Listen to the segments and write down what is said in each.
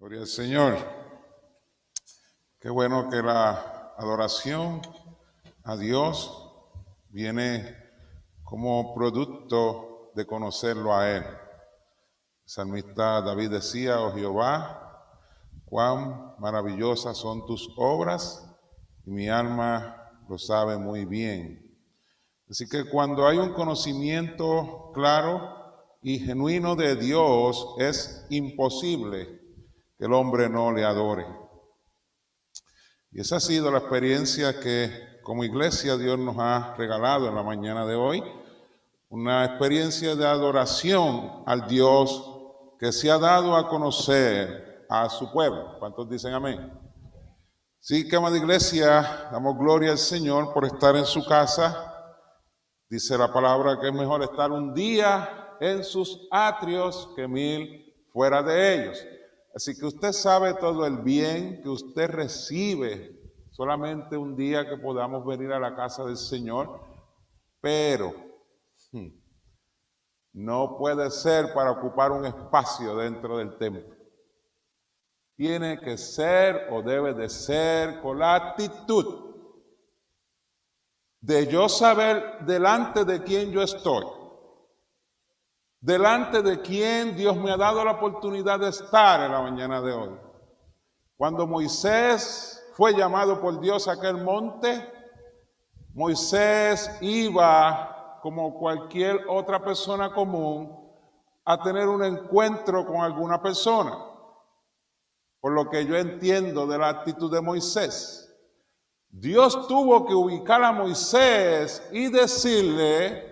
Gloria al Señor. Qué bueno que la adoración a Dios viene como producto de conocerlo a Él. El salmista David decía: oh Jehová, cuán maravillosas son tus obras, y mi alma lo sabe muy bien. Así que cuando hay un conocimiento claro y genuino de Dios, es imposible que el hombre no le adore. Y esa ha sido la experiencia que como iglesia Dios nos ha regalado en la mañana de hoy, una experiencia de adoración al Dios que se ha dado a conocer a su pueblo. ¿Cuántos dicen amén? Sí, que amada iglesia, damos gloria al Señor por estar en su casa. Dice la palabra que es mejor estar un día en sus atrios que 1000 fuera de ellos. Así que usted sabe todo el bien que usted recibe solamente un día que podamos venir a la casa del Señor, pero no puede ser para ocupar un espacio dentro del templo. Tiene que ser o debe de ser con la actitud de yo saber delante de quién yo estoy, delante de quién Dios me ha dado la oportunidad de estar en la mañana de hoy. Cuando Moisés fue llamado por Dios a aquel monte, Moisés iba como cualquier otra persona común a tener un encuentro con alguna persona. Por lo que yo entiendo de la actitud de Moisés, Dios tuvo que ubicar a Moisés y decirle: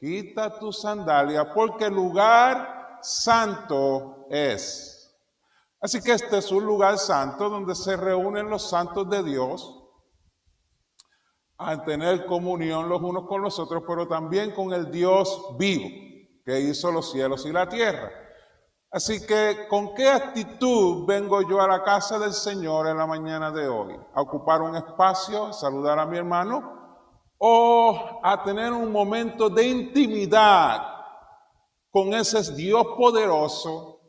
quita tu sandalia porque el lugar santo es. Así que este es un lugar santo donde se reúnen los santos de Dios a tener comunión los unos con los otros, pero también con el Dios vivo que hizo los cielos y la tierra. Así que, ¿con qué actitud vengo yo a la casa del Señor en la mañana de hoy? ¿A ocupar un espacio, a saludar a mi hermano? ¿O a tener un momento de intimidad con ese Dios poderoso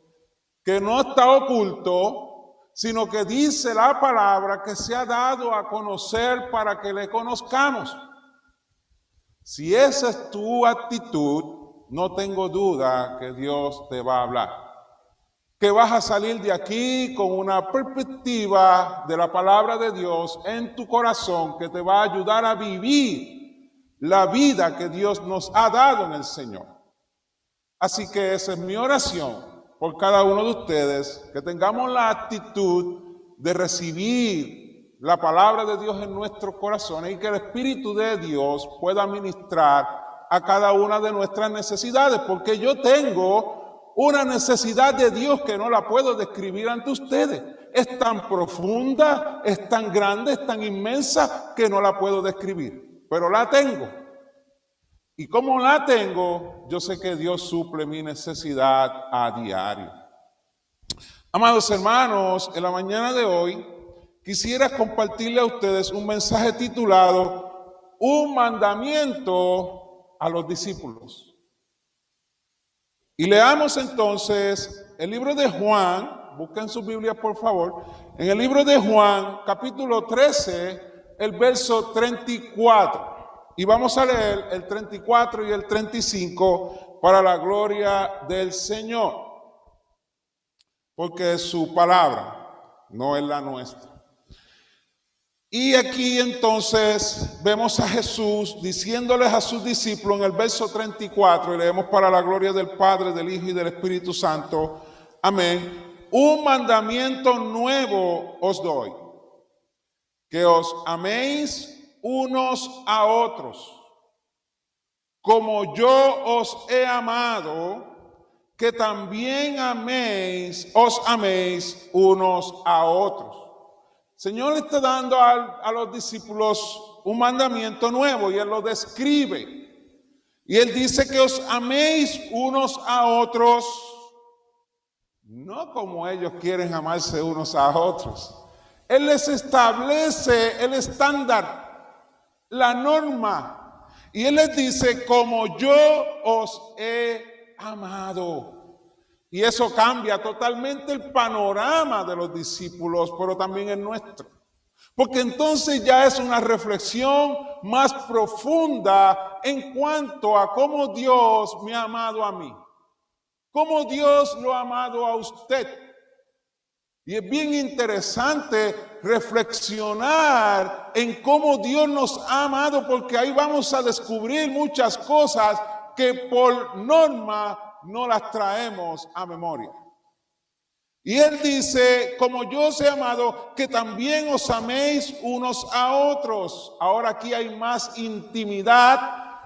que no está oculto, sino que dice la palabra que se ha dado a conocer para que le conozcamos? Si esa es tu actitud, no tengo duda que Dios te va a hablar, que vas a salir de aquí con una perspectiva de la palabra de Dios en tu corazón que te va a ayudar a vivir la vida que Dios nos ha dado en el Señor. Así que esa es mi oración por cada uno de ustedes, que tengamos la actitud de recibir la palabra de Dios en nuestros corazones y que el Espíritu de Dios pueda ministrar a cada una de nuestras necesidades, porque yo tengo una necesidad de Dios que no la puedo describir ante ustedes. Es tan profunda, es tan grande, es tan inmensa que no la puedo describir, pero la tengo. Y como la tengo, yo sé que Dios suple mi necesidad a diario. Amados hermanos, en la mañana de hoy quisiera compartirle a ustedes un mensaje titulado Un mandamiento a los discípulos. Y leamos entonces el libro de Juan, busquen su Biblia por favor, en el libro de Juan, capítulo 13, el verso 34. Y vamos a leer el 34 y el 35 para la gloria del Señor, porque es su palabra, no es la nuestra. Y aquí entonces vemos a Jesús diciéndoles a sus discípulos en el verso 34, y leemos: para la gloria del Padre, del Hijo y del Espíritu Santo. Amén. Un mandamiento nuevo os doy, que os améis unos a otros, como yo os he amado, que también os améis unos a otros. Señor le está dando a los discípulos un mandamiento nuevo y Él lo describe. Y Él dice que os améis unos a otros, no como ellos quieren amarse unos a otros. Él les establece el estándar, la norma. Y Él les dice: como yo os he amado. Y eso cambia totalmente el panorama de los discípulos, pero también el nuestro. Porque entonces ya es una reflexión más profunda en cuanto a cómo Dios me ha amado a mí, cómo Dios lo ha amado a usted. Y es bien interesante reflexionar en cómo Dios nos ha amado, porque ahí vamos a descubrir muchas cosas que por norma no las traemos a memoria. Y Él dice, como yo os he amado, que también os améis unos a otros. Ahora aquí hay más intimidad,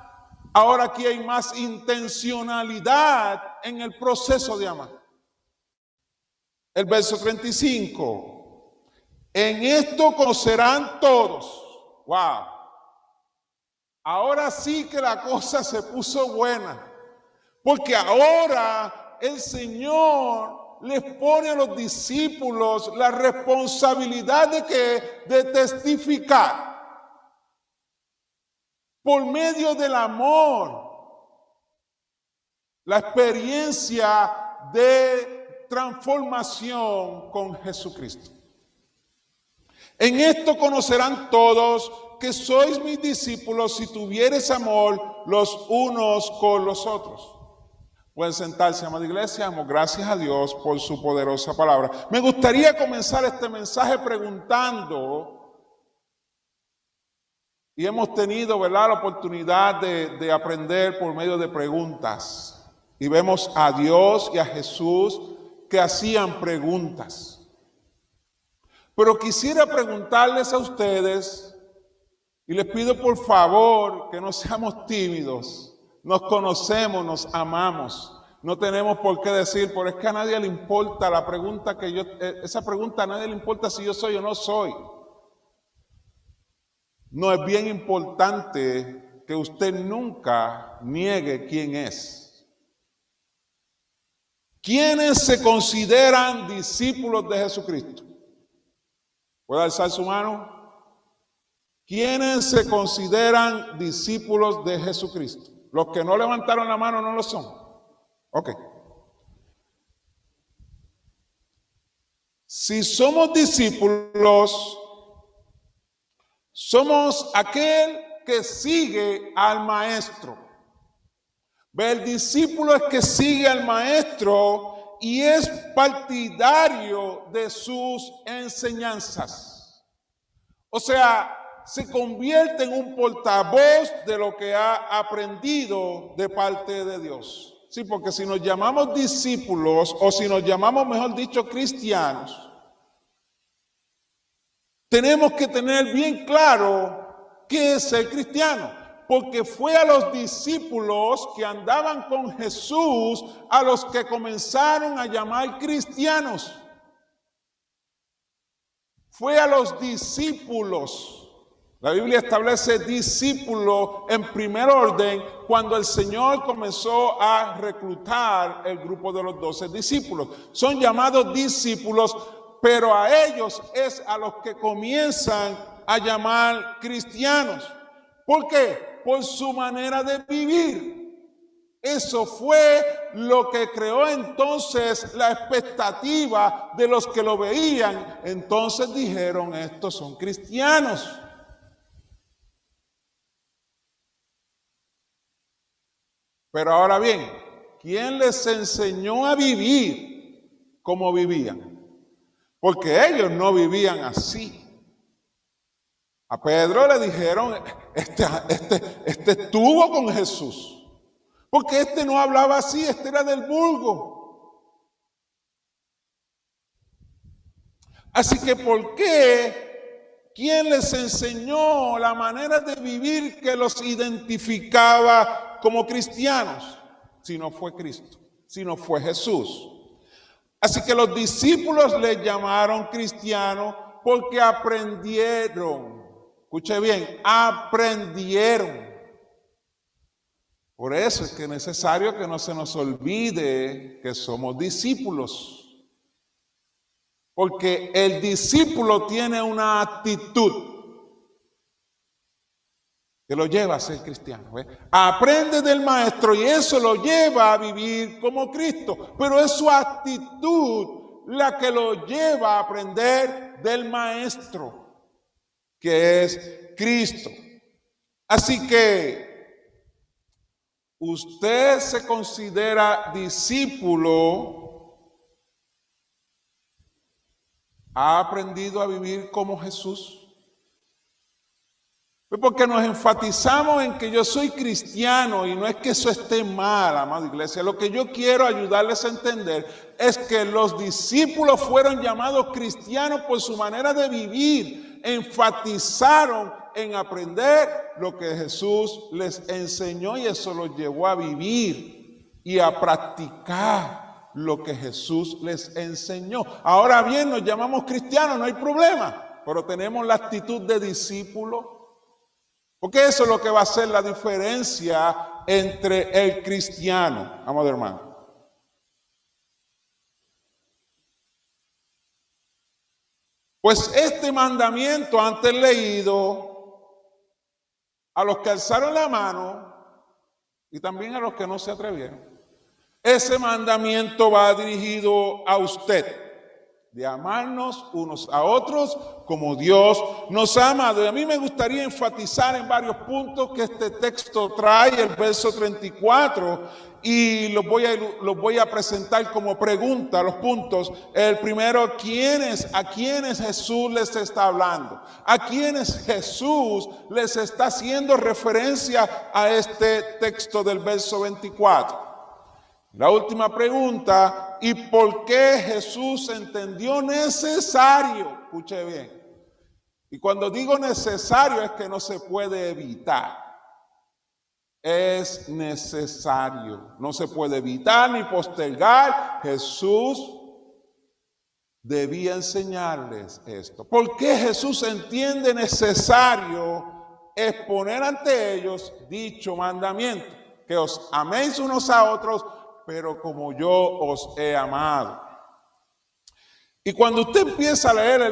ahora aquí hay más intencionalidad en el proceso de amar. El verso 35. En esto conocerán todos. Wow. Ahora sí que la cosa se puso buena. Porque ahora el Señor les pone a los discípulos la responsabilidad de testificar por medio del amor, la experiencia de transformación con Jesucristo. En esto conocerán todos que sois mis discípulos si tuviereis amor los unos con los otros. Pueden sentarse, amada iglesia. Damos gracias a Dios por su poderosa palabra. Me gustaría comenzar este mensaje preguntando, y hemos tenido, ¿verdad?, la oportunidad de aprender por medio de preguntas. Y vemos a Dios y a Jesús que hacían preguntas. Pero quisiera preguntarles a ustedes, y les pido por favor que no seamos tímidos. Nos conocemos, nos amamos. No tenemos por qué decir, pero es que a nadie le importa la pregunta que yo... Esa pregunta a nadie le importa si yo soy o no soy. No, es bien importante que usted nunca niegue quién es. ¿Quiénes se consideran discípulos de Jesucristo? ¿Puede alzar su mano? ¿Quiénes se consideran discípulos de Jesucristo? Los que no levantaron la mano no lo son. Ok. Si somos discípulos, somos aquel que sigue al maestro. El discípulo es que sigue al maestro y es partidario de sus enseñanzas. O sea, se convierte en un portavoz de lo que ha aprendido de parte de Dios. Sí, porque si nos llamamos discípulos, o si nos llamamos, mejor dicho, cristianos, tenemos que tener bien claro qué es ser cristiano. Porque fue a los discípulos que andaban con Jesús a los que comenzaron a llamar cristianos. Fue a los discípulos. La Biblia establece discípulo en primer orden cuando el Señor comenzó a reclutar el grupo de los 12 discípulos. Son llamados discípulos, pero a ellos es a los que comienzan a llamar cristianos. ¿Por qué? Por su manera de vivir. Eso fue lo que creó entonces la expectativa de los que lo veían. Entonces dijeron, estos son cristianos. Pero ahora bien, ¿quién les enseñó a vivir como vivían? Porque ellos no vivían así. A Pedro le dijeron, este estuvo con Jesús. Porque este no hablaba así, este era del vulgo. Así que ¿por qué? ¿Quién les enseñó la manera de vivir que los identificaba como cristianos? Si no fue Cristo, si no fue Jesús. Así que los discípulos les llamaron cristianos porque aprendieron. Escuche bien, aprendieron. Por eso es que es necesario que no se nos olvide que somos discípulos. Porque el discípulo tiene una actitud. que lo lleva a ser cristiano. ¿Ve? Aprende del maestro y eso lo lleva a vivir como Cristo. Pero es su actitud la que lo lleva a aprender del maestro, que es Cristo. Así que usted se considera discípulo, ha aprendido a vivir como Jesús. Porque nos enfatizamos en que yo soy cristiano y no es que eso esté mal, amada iglesia. Lo que yo quiero ayudarles a entender es que los discípulos fueron llamados cristianos por su manera de vivir. Enfatizaron en aprender lo que Jesús les enseñó y eso los llevó a vivir y a practicar lo que Jesús les enseñó. Ahora bien, nos llamamos cristianos, no hay problema, pero tenemos la actitud de discípulo. Porque eso es lo que va a hacer la diferencia entre el cristiano, amado hermano. Pues este mandamiento antes leído, a los que alzaron la mano y también a los que no se atrevieron, ese mandamiento va dirigido a usted, de amarnos unos a otros como Dios nos ha amado. Y a mí me gustaría enfatizar en varios puntos que este texto trae, el verso 34, y los voy a presentar como pregunta, los puntos. El primero, ¿a quiénes Jesús les está hablando? ¿A quiénes Jesús les está haciendo referencia a este texto del verso 24? La última pregunta, ¿y por qué Jesús entendió necesario? Escuche bien. Y cuando digo necesario es que no se puede evitar. Es necesario. No se puede evitar ni postergar. Jesús debía enseñarles esto. ¿Por qué Jesús entiende necesario exponer ante ellos dicho mandamiento? Que os améis unos a otros, pero como yo os he amado. Y cuando usted empieza a leer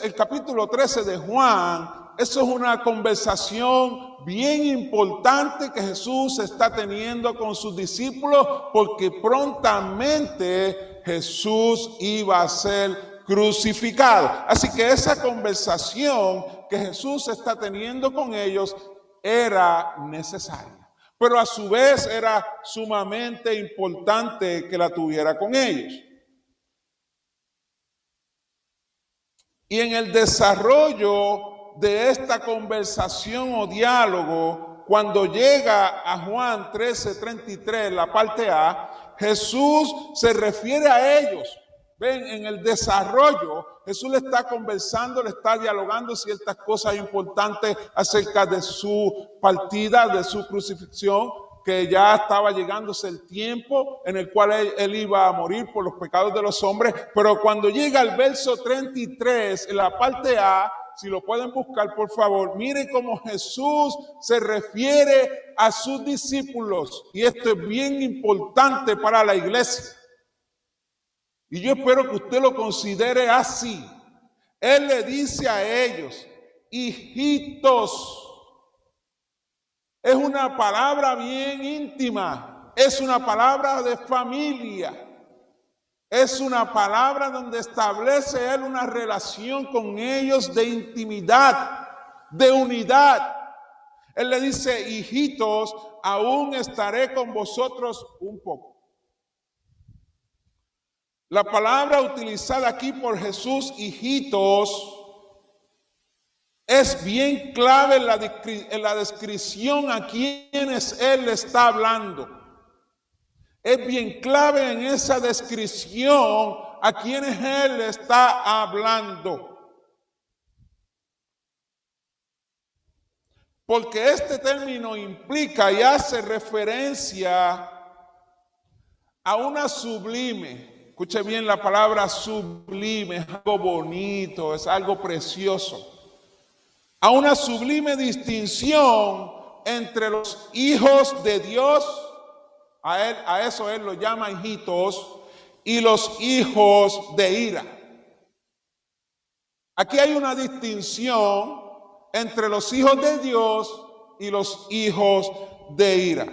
el capítulo 13 de Juan, eso es una conversación bien importante que Jesús está teniendo con sus discípulos, porque prontamente Jesús iba a ser crucificado. Así que esa conversación que Jesús está teniendo con ellos era necesaria. Pero a su vez era sumamente importante que la tuviera con ellos. Y en el desarrollo de esta conversación o diálogo, cuando llega a Juan 13:33, la parte A, Jesús se refiere a ellos. Ven, en el desarrollo, Jesús le está conversando, le está dialogando ciertas cosas importantes acerca de su partida, de su crucifixión, que ya estaba llegándose el tiempo en el cual él iba a morir por los pecados de los hombres. Pero cuando llega al verso 33, en la parte A, si lo pueden buscar por favor, mire cómo Jesús se refiere a sus discípulos. Y esto es bien importante para la iglesia. Y yo espero que usted lo considere así. Él le dice a ellos, hijitos. Es una palabra bien íntima. Es una palabra de familia. Es una palabra donde establece él una relación con ellos de intimidad, de unidad. Él le dice, hijitos, aún estaré con vosotros un poco. La palabra utilizada aquí por Jesús, hijitos, es bien clave en la descripción a quienes Él le está hablando. Es bien clave en esa descripción a quienes Él le está hablando. Porque este término implica y hace referencia a una sublime. Escuche bien la palabra sublime, es algo bonito, es algo precioso. A una sublime distinción entre los hijos de Dios, a eso él lo llama hijitos, y los hijos de ira. Aquí hay una distinción entre los hijos de Dios y los hijos de ira.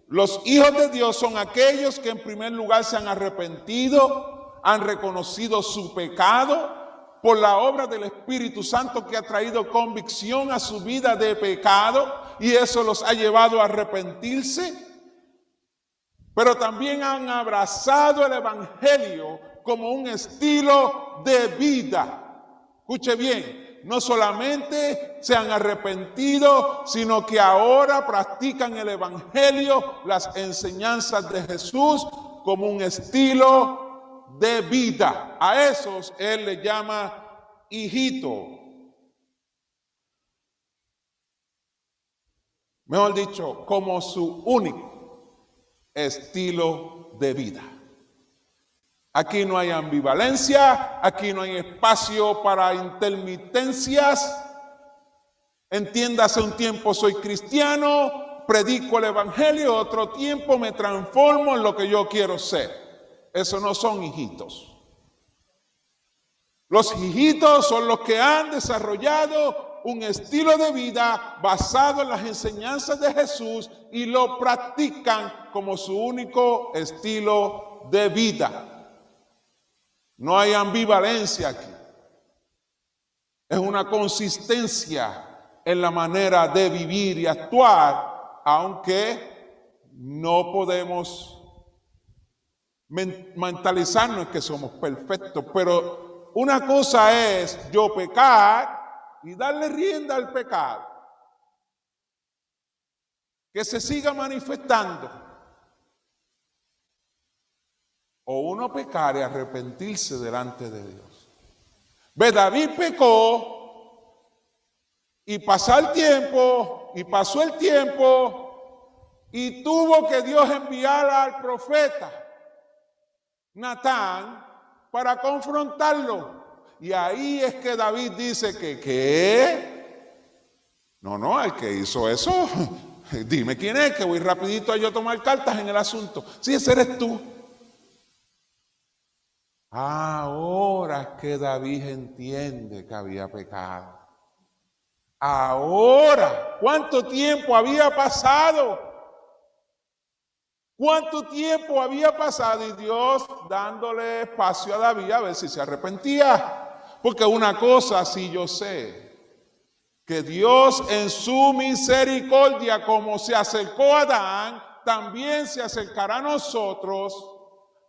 Los hijos de Dios son aquellos que en primer lugar se han arrepentido, han reconocido su pecado por la obra del Espíritu Santo que ha traído convicción a su vida de pecado y eso los ha llevado a arrepentirse. Pero también han abrazado el Evangelio como un estilo de vida. Escuche bien, no solamente se han arrepentido, sino que ahora practican el Evangelio, las enseñanzas de Jesús, como un estilo de vida. A esos él le llama hijito. Mejor dicho, como su único estilo de vida. Aquí no hay ambivalencia, aquí no hay espacio para intermitencias. Entiéndase, un tiempo soy cristiano, predico el evangelio, otro tiempo me transformo en lo que yo quiero ser. Eso no son hijitos. Los hijitos son los que han desarrollado un estilo de vida basado en las enseñanzas de Jesús y lo practican como su único estilo de vida. No hay ambivalencia aquí. Es una consistencia en la manera de vivir y actuar, aunque no podemos mentalizarnos que somos perfectos. Pero una cosa es yo pecar y darle rienda al pecado, que se siga manifestando, o uno pecar y arrepentirse delante de Dios. Ve, David pecó y pasó el tiempo y tuvo que Dios enviar al profeta Natán para confrontarlo. Y ahí es que David dice que, ¿qué? No, el que hizo eso, dime quién es, que voy rapidito a yo tomar cartas en el asunto. Sí, ese eres tú. Ahora es que David entiende que había pecado. Ahora, ¿cuánto tiempo había pasado? ¿Cuánto tiempo había pasado? Y Dios dándole espacio a David a ver si se arrepentía. Porque una cosa sí yo sé, que Dios en su misericordia, como se acercó a Adán, también se acercará a nosotros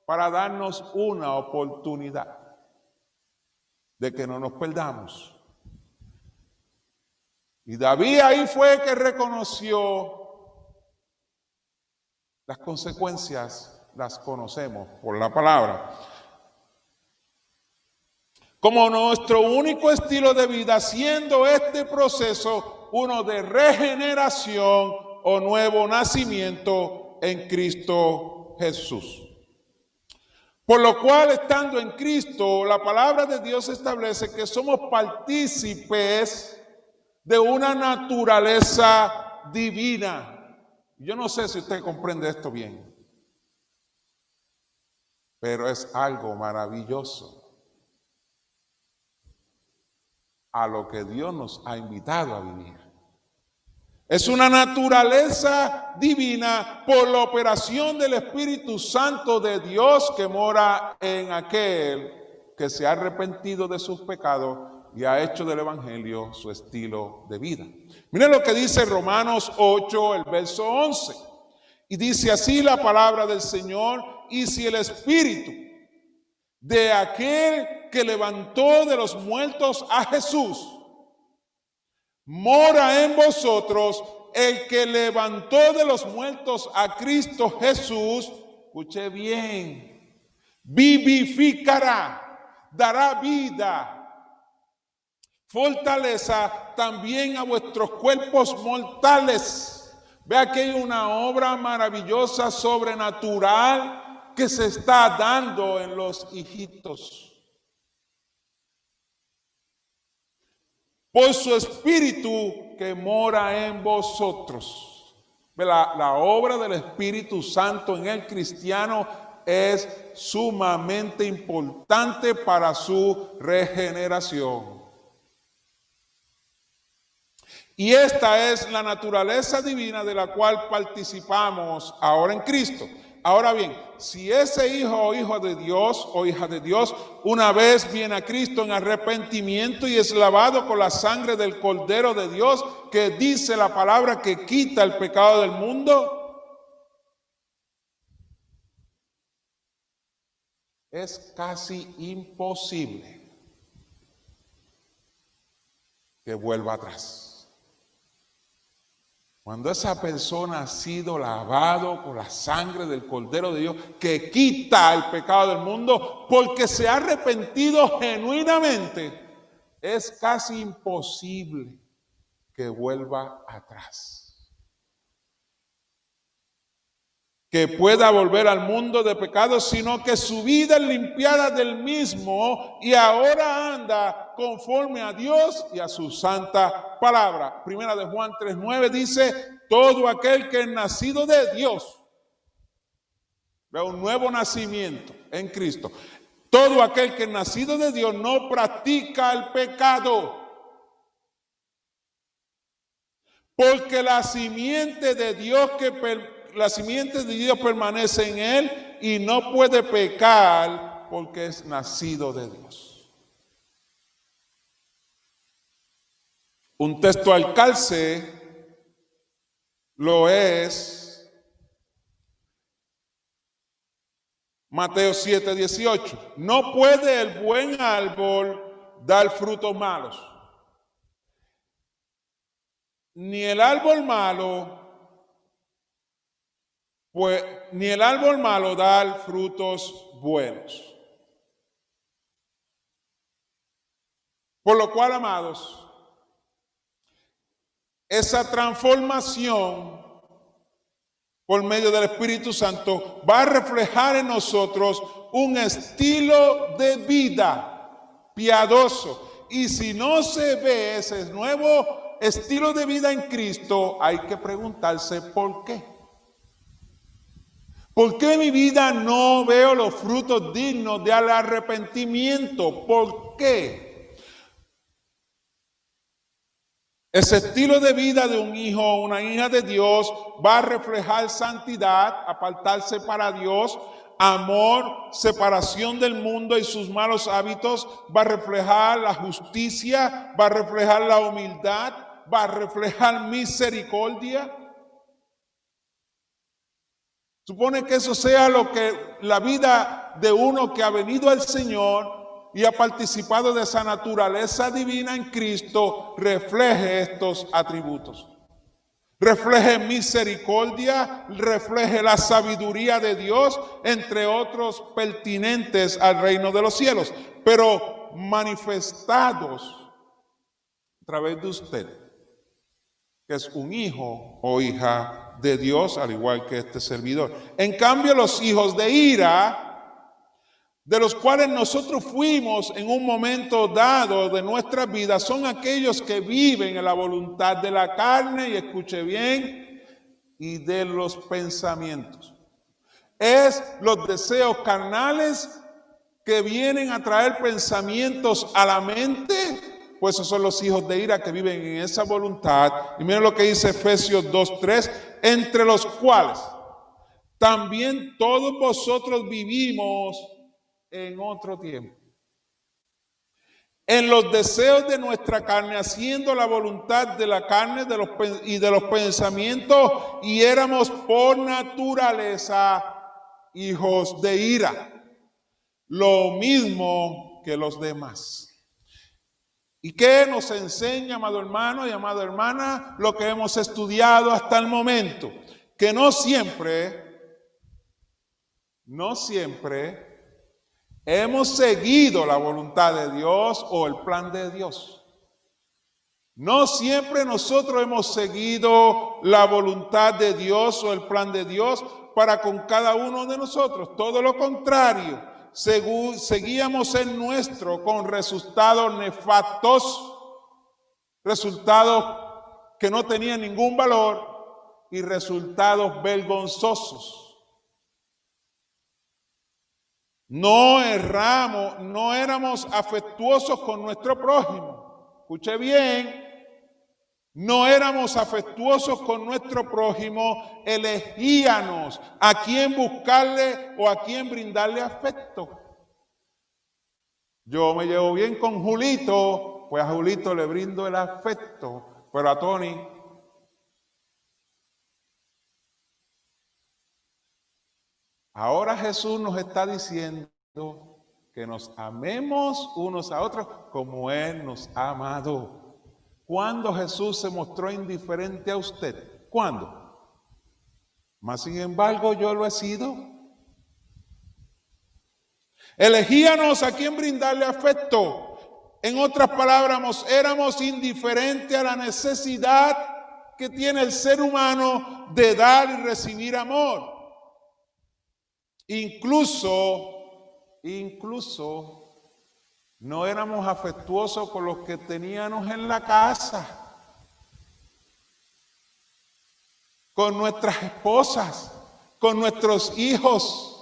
para darnos una oportunidad de que no nos perdamos. Y David ahí fue que reconoció las consecuencias, las conocemos por la palabra. Como nuestro único estilo de vida, siendo este proceso uno de regeneración o nuevo nacimiento en Cristo Jesús. Por lo cual, estando en Cristo, la palabra de Dios establece que somos partícipes de una naturaleza divina. Yo no sé si usted comprende esto bien, pero es algo maravilloso a lo que Dios nos ha invitado a vivir. Es una naturaleza divina por la operación del Espíritu Santo de Dios que mora en aquel que se ha arrepentido de sus pecados y ha hecho del Evangelio su estilo de vida. Miren lo que dice Romanos 8, el verso 11. Y dice así la palabra del Señor: y si el Espíritu de aquel que levantó de los muertos a Jesús mora en vosotros, el que levantó de los muertos a Cristo Jesús, escuche bien, vivificará, dará vida, fortaleza también a vuestros cuerpos mortales. Vea que hay una obra maravillosa, sobrenatural, que se está dando en los hijitos. Por su Espíritu que mora en vosotros. La obra del Espíritu Santo en el cristiano es sumamente importante para su regeneración. Y esta es la naturaleza divina de la cual participamos ahora en Cristo. Ahora bien, si ese hijo o hija de Dios o hija de Dios una vez viene a Cristo en arrepentimiento y es lavado con la sangre del Cordero de Dios, que dice la palabra que quita el pecado del mundo, es casi imposible que vuelva atrás. Cuando esa persona ha sido lavado con la sangre del Cordero de Dios, que quita el pecado del mundo, porque se ha arrepentido genuinamente, es casi imposible que vuelva atrás. Que pueda volver al mundo de pecado, sino que su vida es limpiada del mismo y ahora anda conforme a Dios y a su santa palabra. Primera de Juan 3:9 dice, todo aquel que es nacido de Dios, ve un nuevo nacimiento en Cristo. Todo aquel que es nacido de Dios no practica el pecado, porque la simiente de Dios permanece en él y no puede pecar porque es nacido de Dios. Un texto al calce lo es Mateo 7:18. No puede el buen árbol dar frutos malos, ni el árbol malo dar frutos buenos. Por lo cual, amados, esa transformación por medio del Espíritu Santo va a reflejar en nosotros un estilo de vida piadoso. Y si no se ve ese nuevo estilo de vida en Cristo, hay que preguntarse ¿por qué? ¿Por qué en mi vida no veo los frutos dignos del arrepentimiento? ¿Por qué? Ese estilo de vida de un hijo o una hija de Dios va a reflejar santidad, apartarse para Dios, amor, separación del mundo y sus malos hábitos, va a reflejar la justicia, va a reflejar la humildad, va a reflejar misericordia. Supone que eso sea lo que la vida de uno que ha venido al Señor y ha participado de esa naturaleza divina en Cristo, refleje estos atributos. Refleje misericordia, refleje la sabiduría de Dios, entre otros pertinentes al reino de los cielos, pero manifestados a través de usted, que es un hijo o hija de Dios, al igual que este servidor. En cambio, los hijos de ira, de los cuales nosotros fuimos en un momento dado de nuestra vida, son aquellos que viven en la voluntad de la carne, y escuche bien, y de los pensamientos. Es los deseos carnales que vienen a traer pensamientos a la mente, pues esos son los hijos de ira que viven en esa voluntad. Y miren lo que dice Efesios 2:3, entre los cuales también todos vosotros vivimos en otro tiempo, en los deseos de nuestra carne, haciendo la voluntad de la carne y de los pensamientos, y éramos por naturaleza hijos de ira, lo mismo que los demás. ¿Y qué nos enseña, amado hermano y amada hermana, lo que hemos estudiado hasta el momento? Que no siempre hemos seguido la voluntad de Dios o el plan de Dios. No siempre nosotros hemos seguido la voluntad de Dios o el plan de Dios para con cada uno de nosotros. Todo lo contrario, seguíamos el nuestro con resultados nefastos, resultados que no tenían ningún valor y resultados vergonzosos. No erramos, no éramos afectuosos con nuestro prójimo. Escuche bien, no éramos afectuosos con nuestro prójimo, elegíamos a quién buscarle o a quién brindarle afecto. Yo me llevo bien con Julito, pues a Julito le brindo el afecto, pero a Tony ahora Jesús nos está diciendo que nos amemos unos a otros como Él nos ha amado. ¿Cuándo Jesús se mostró indiferente a usted? ¿Cuándo? Mas sin embargo yo lo he sido. Elegíamos a quién brindarle afecto. En otras palabras, éramos indiferentes a la necesidad que tiene el ser humano de dar y recibir amor. Incluso no éramos afectuosos con los que teníamos en la casa, con nuestras esposas, con nuestros hijos,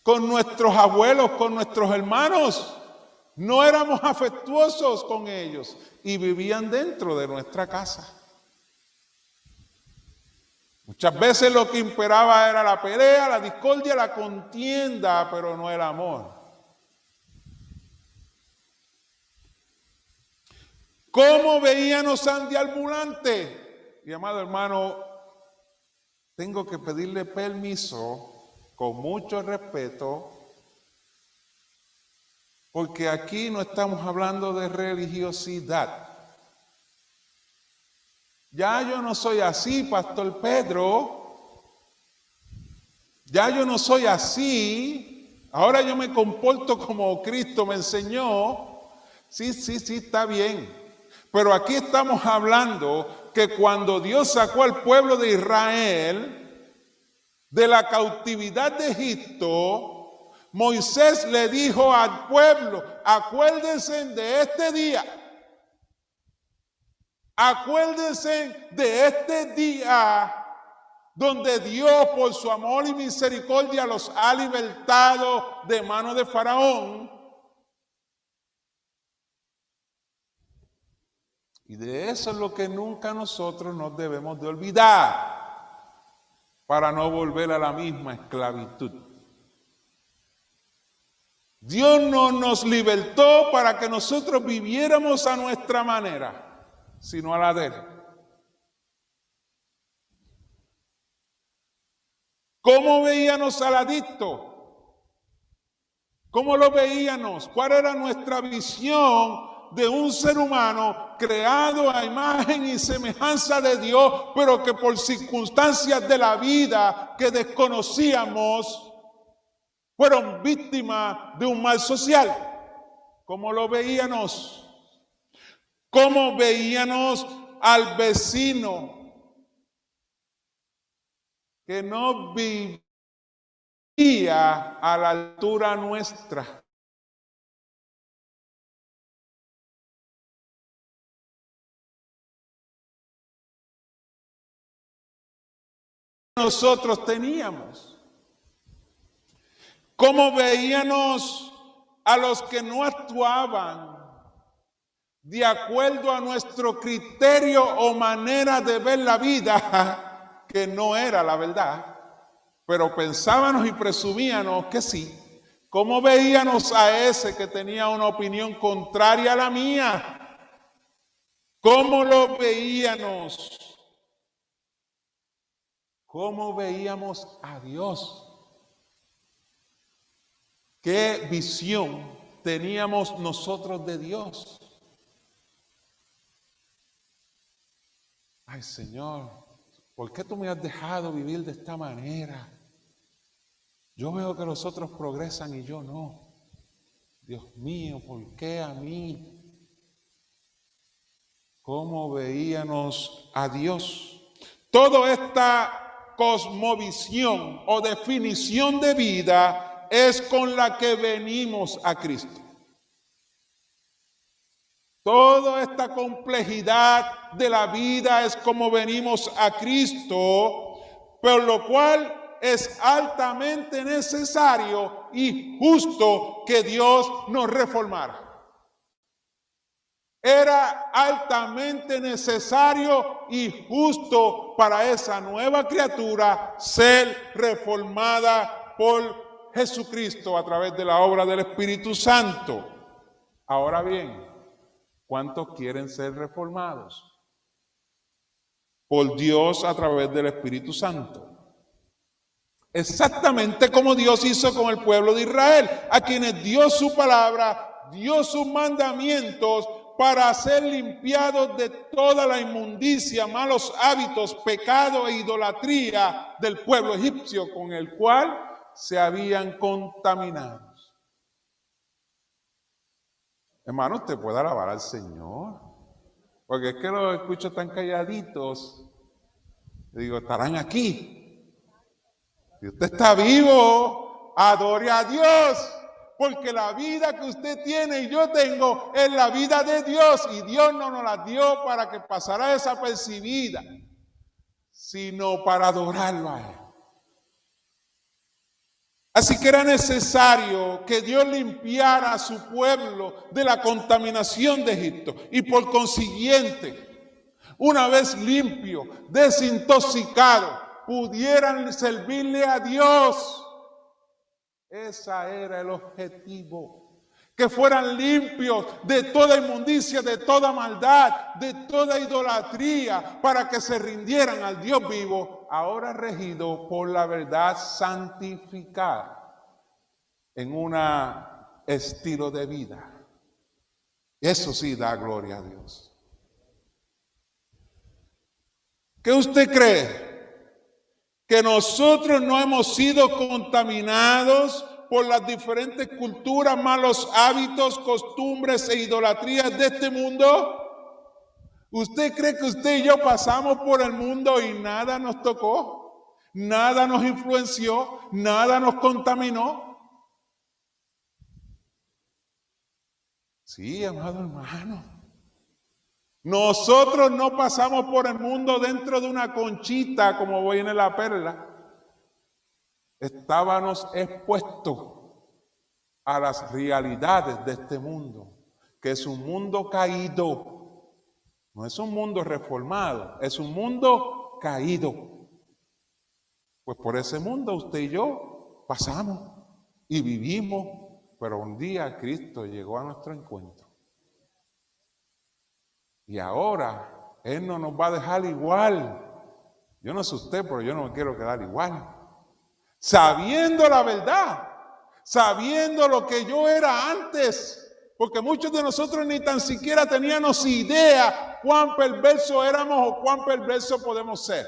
con nuestros abuelos, con nuestros hermanos. No éramos afectuosos con ellos y vivían dentro de nuestra casa. Muchas veces lo que imperaba era la pelea, la discordia, la contienda, pero no el amor. ¿Cómo veíamos a un deambulante? Y amado hermano, tengo que pedirle permiso, con mucho respeto, porque aquí no estamos hablando de religiosidad. Ya yo no soy así, Pastor Pedro. Ya yo no soy así. Ahora yo me comporto como Cristo me enseñó. Sí, está bien. Pero aquí estamos hablando que cuando Dios sacó al pueblo de Israel de la cautividad de Egipto, Moisés le dijo al pueblo, acuérdense de este día. Acuérdense de este día donde Dios por su amor y misericordia los ha libertado de mano de Faraón. Y de eso es lo que nunca nosotros nos debemos de olvidar para no volver a la misma esclavitud. Dios no nos libertó para que nosotros viviéramos a nuestra manera, sino a la de Él. ¿Cómo veíamos al adicto? ¿Cómo lo veíamos? ¿Cuál era nuestra visión de un ser humano creado a imagen y semejanza de Dios, pero que por circunstancias de la vida que desconocíamos, fueron víctimas de un mal social? ¿Cómo lo veíamos? ¿Cómo veíamos al vecino que no vivía a la altura nuestra? Nosotros teníamos. ¿Cómo veíamos a los que no actuaban de acuerdo a nuestro criterio o manera de ver la vida, que no era la verdad, pero pensábamos y presumíamos que sí? ¿Cómo veíamos a ese que tenía una opinión contraria a la mía? ¿Cómo lo veíamos? ¿Cómo veíamos a Dios? ¿Qué visión teníamos nosotros de Dios? Ay, Señor, ¿por qué tú me has dejado vivir de esta manera? Yo veo que los otros progresan y yo no. Dios mío, ¿por qué a mí? ¿Cómo veíamos a Dios? Toda esta cosmovisión o definición de vida es con la que venimos a Cristo. Toda esta complejidad de la vida es como venimos a Cristo, por lo cual es altamente necesario y justo que Dios nos reformara. era altamente necesario y justo para esa nueva criatura ser reformada por Jesucristo a través de la obra del Espíritu Santo. Ahora bien, ¿cuántos quieren ser reformados por Dios a través del Espíritu Santo? Exactamente como Dios hizo con el pueblo de Israel, a quienes dio su palabra, dio sus mandamientos para ser limpiados de toda la inmundicia, malos hábitos, pecado e idolatría del pueblo egipcio con el cual se habían contaminado. Hermano, usted puede alabar al Señor, porque es que los escucho tan calladitos. Digo, estarán aquí. Si usted está vivo, adore a Dios, porque la vida que usted tiene y yo tengo es la vida de Dios, y Dios no nos la dio para que pasara desapercibida, sino para adorarlo a Él. Así que era necesario que Dios limpiara a su pueblo de la contaminación de Egipto, y por consiguiente, una vez limpio, desintoxicado, pudieran servirle a Dios. Ese era el objetivo, que fueran limpios de toda inmundicia, de toda maldad, de toda idolatría, para que se rindieran al Dios vivo, ahora regido por la verdad santificada en un estilo de vida. Eso sí da gloria a Dios. ¿Qué usted cree? Que nosotros no hemos sido contaminados por las diferentes culturas, malos hábitos, costumbres e idolatrías de este mundo. ¿Usted cree que usted y yo pasamos por el mundo y nada nos tocó? ¿Nada nos influenció? ¿Nada nos contaminó? Sí, amado hermano. Nosotros no pasamos por el mundo dentro de una conchita como viene la perla. Estábamos expuestos a las realidades de este mundo, que es un mundo caído. No es un mundo reformado, es un mundo caído. Pues por ese mundo usted y yo pasamos y vivimos, pero un día Cristo llegó a nuestro encuentro. Y ahora Él no nos va a dejar igual. Yo no sé usted, pero yo no me quiero quedar igual. Sabiendo la verdad, sabiendo lo que yo era antes, porque muchos de nosotros ni tan siquiera teníamos idea cuán perverso éramos o cuán perverso podemos ser.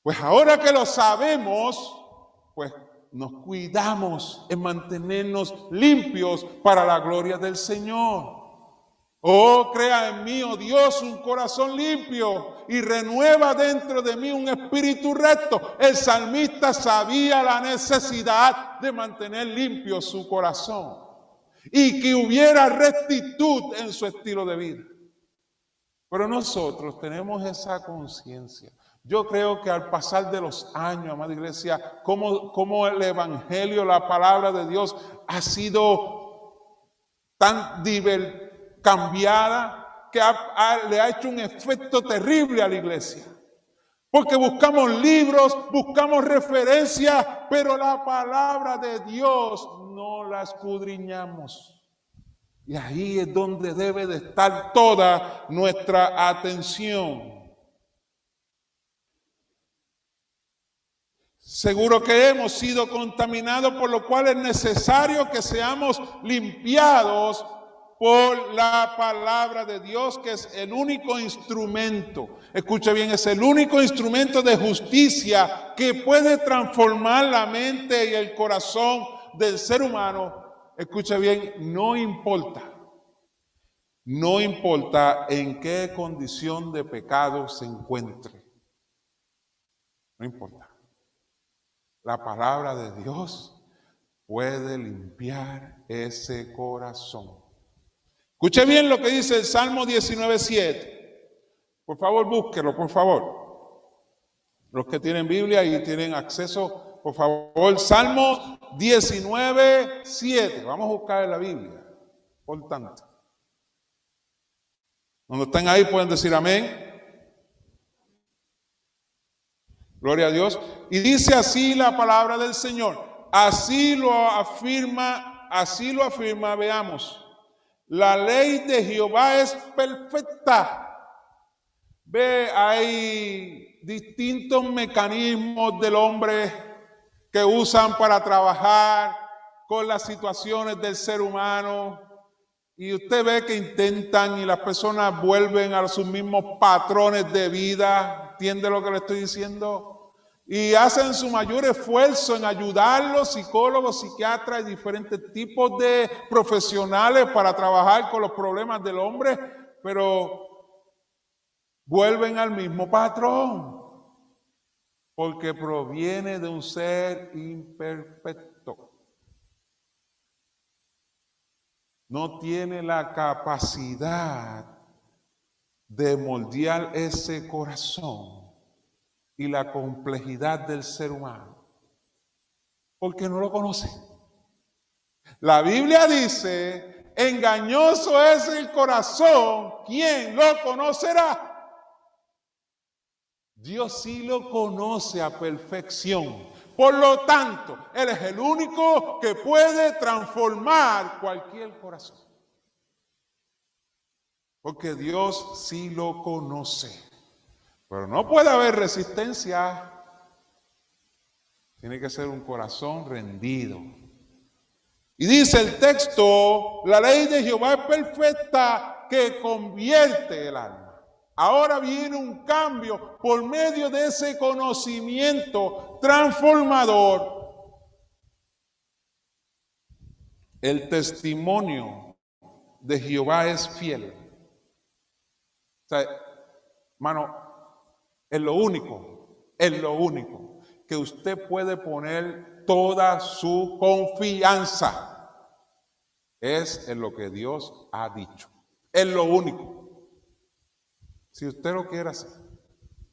Pues ahora que lo sabemos, pues nos cuidamos en mantenernos limpios para la gloria del Señor. Oh, crea en mí, oh Dios, un corazón limpio y renueva dentro de mí un espíritu recto. El salmista sabía la necesidad de mantener limpio su corazón y que hubiera rectitud en su estilo de vida. Pero nosotros tenemos esa conciencia. Yo creo que al pasar de los años, amada iglesia, como el evangelio, la palabra de Dios ha sido tan cambiada que le ha hecho un efecto terrible a la iglesia. Porque buscamos libros, buscamos referencias, pero la palabra de Dios no la escudriñamos. Y ahí es donde debe de estar toda nuestra atención. Seguro que hemos sido contaminados, por lo cual es necesario que seamos limpiados por la palabra de Dios, que es el único instrumento, escuche bien, es el único instrumento de justicia que puede transformar la mente y el corazón del ser humano. Escuche bien, no importa en qué condición de pecado se encuentre, no importa. La palabra de Dios puede limpiar ese corazón. Escuche bien lo que dice el Salmo 19:7. Por favor, búsquelo, por favor. Los que tienen Biblia y tienen acceso, por favor, Salmo 19:7. Vamos a buscar en la Biblia, por tanto. Cuando están ahí pueden decir amén. Gloria a Dios. Y dice así la palabra del Señor. Así lo afirma, veamos. La ley de Jehová es perfecta. Ve, hay distintos mecanismos del hombre que usan para trabajar con las situaciones del ser humano. Y usted ve que intentan y las personas vuelven a sus mismos patrones de vida. ¿Entiende lo que le estoy diciendo? Y hacen su mayor esfuerzo en ayudar a los psicólogos, psiquiatras y diferentes tipos de profesionales para trabajar con los problemas del hombre, pero vuelven al mismo patrón, porque proviene de un ser imperfecto. No tiene la capacidad de moldear ese corazón y la complejidad del ser humano, porque no lo conoce. La Biblia dice, engañoso es el corazón, ¿quién lo conocerá? Dios sí lo conoce a perfección. Por lo tanto, Él es el único que puede transformar cualquier corazón. Porque Dios sí lo conoce. Pero no puede haber resistencia. Tiene que ser un corazón rendido. Y dice el texto, la ley de Jehová es perfecta que convierte el alma. Ahora viene un cambio por medio de ese conocimiento transformador. El testimonio de Jehová es fiel. O sea, hermano, es lo único que usted puede poner toda su confianza. Es en lo que Dios ha dicho. Es lo único. Si usted lo quiere hacer.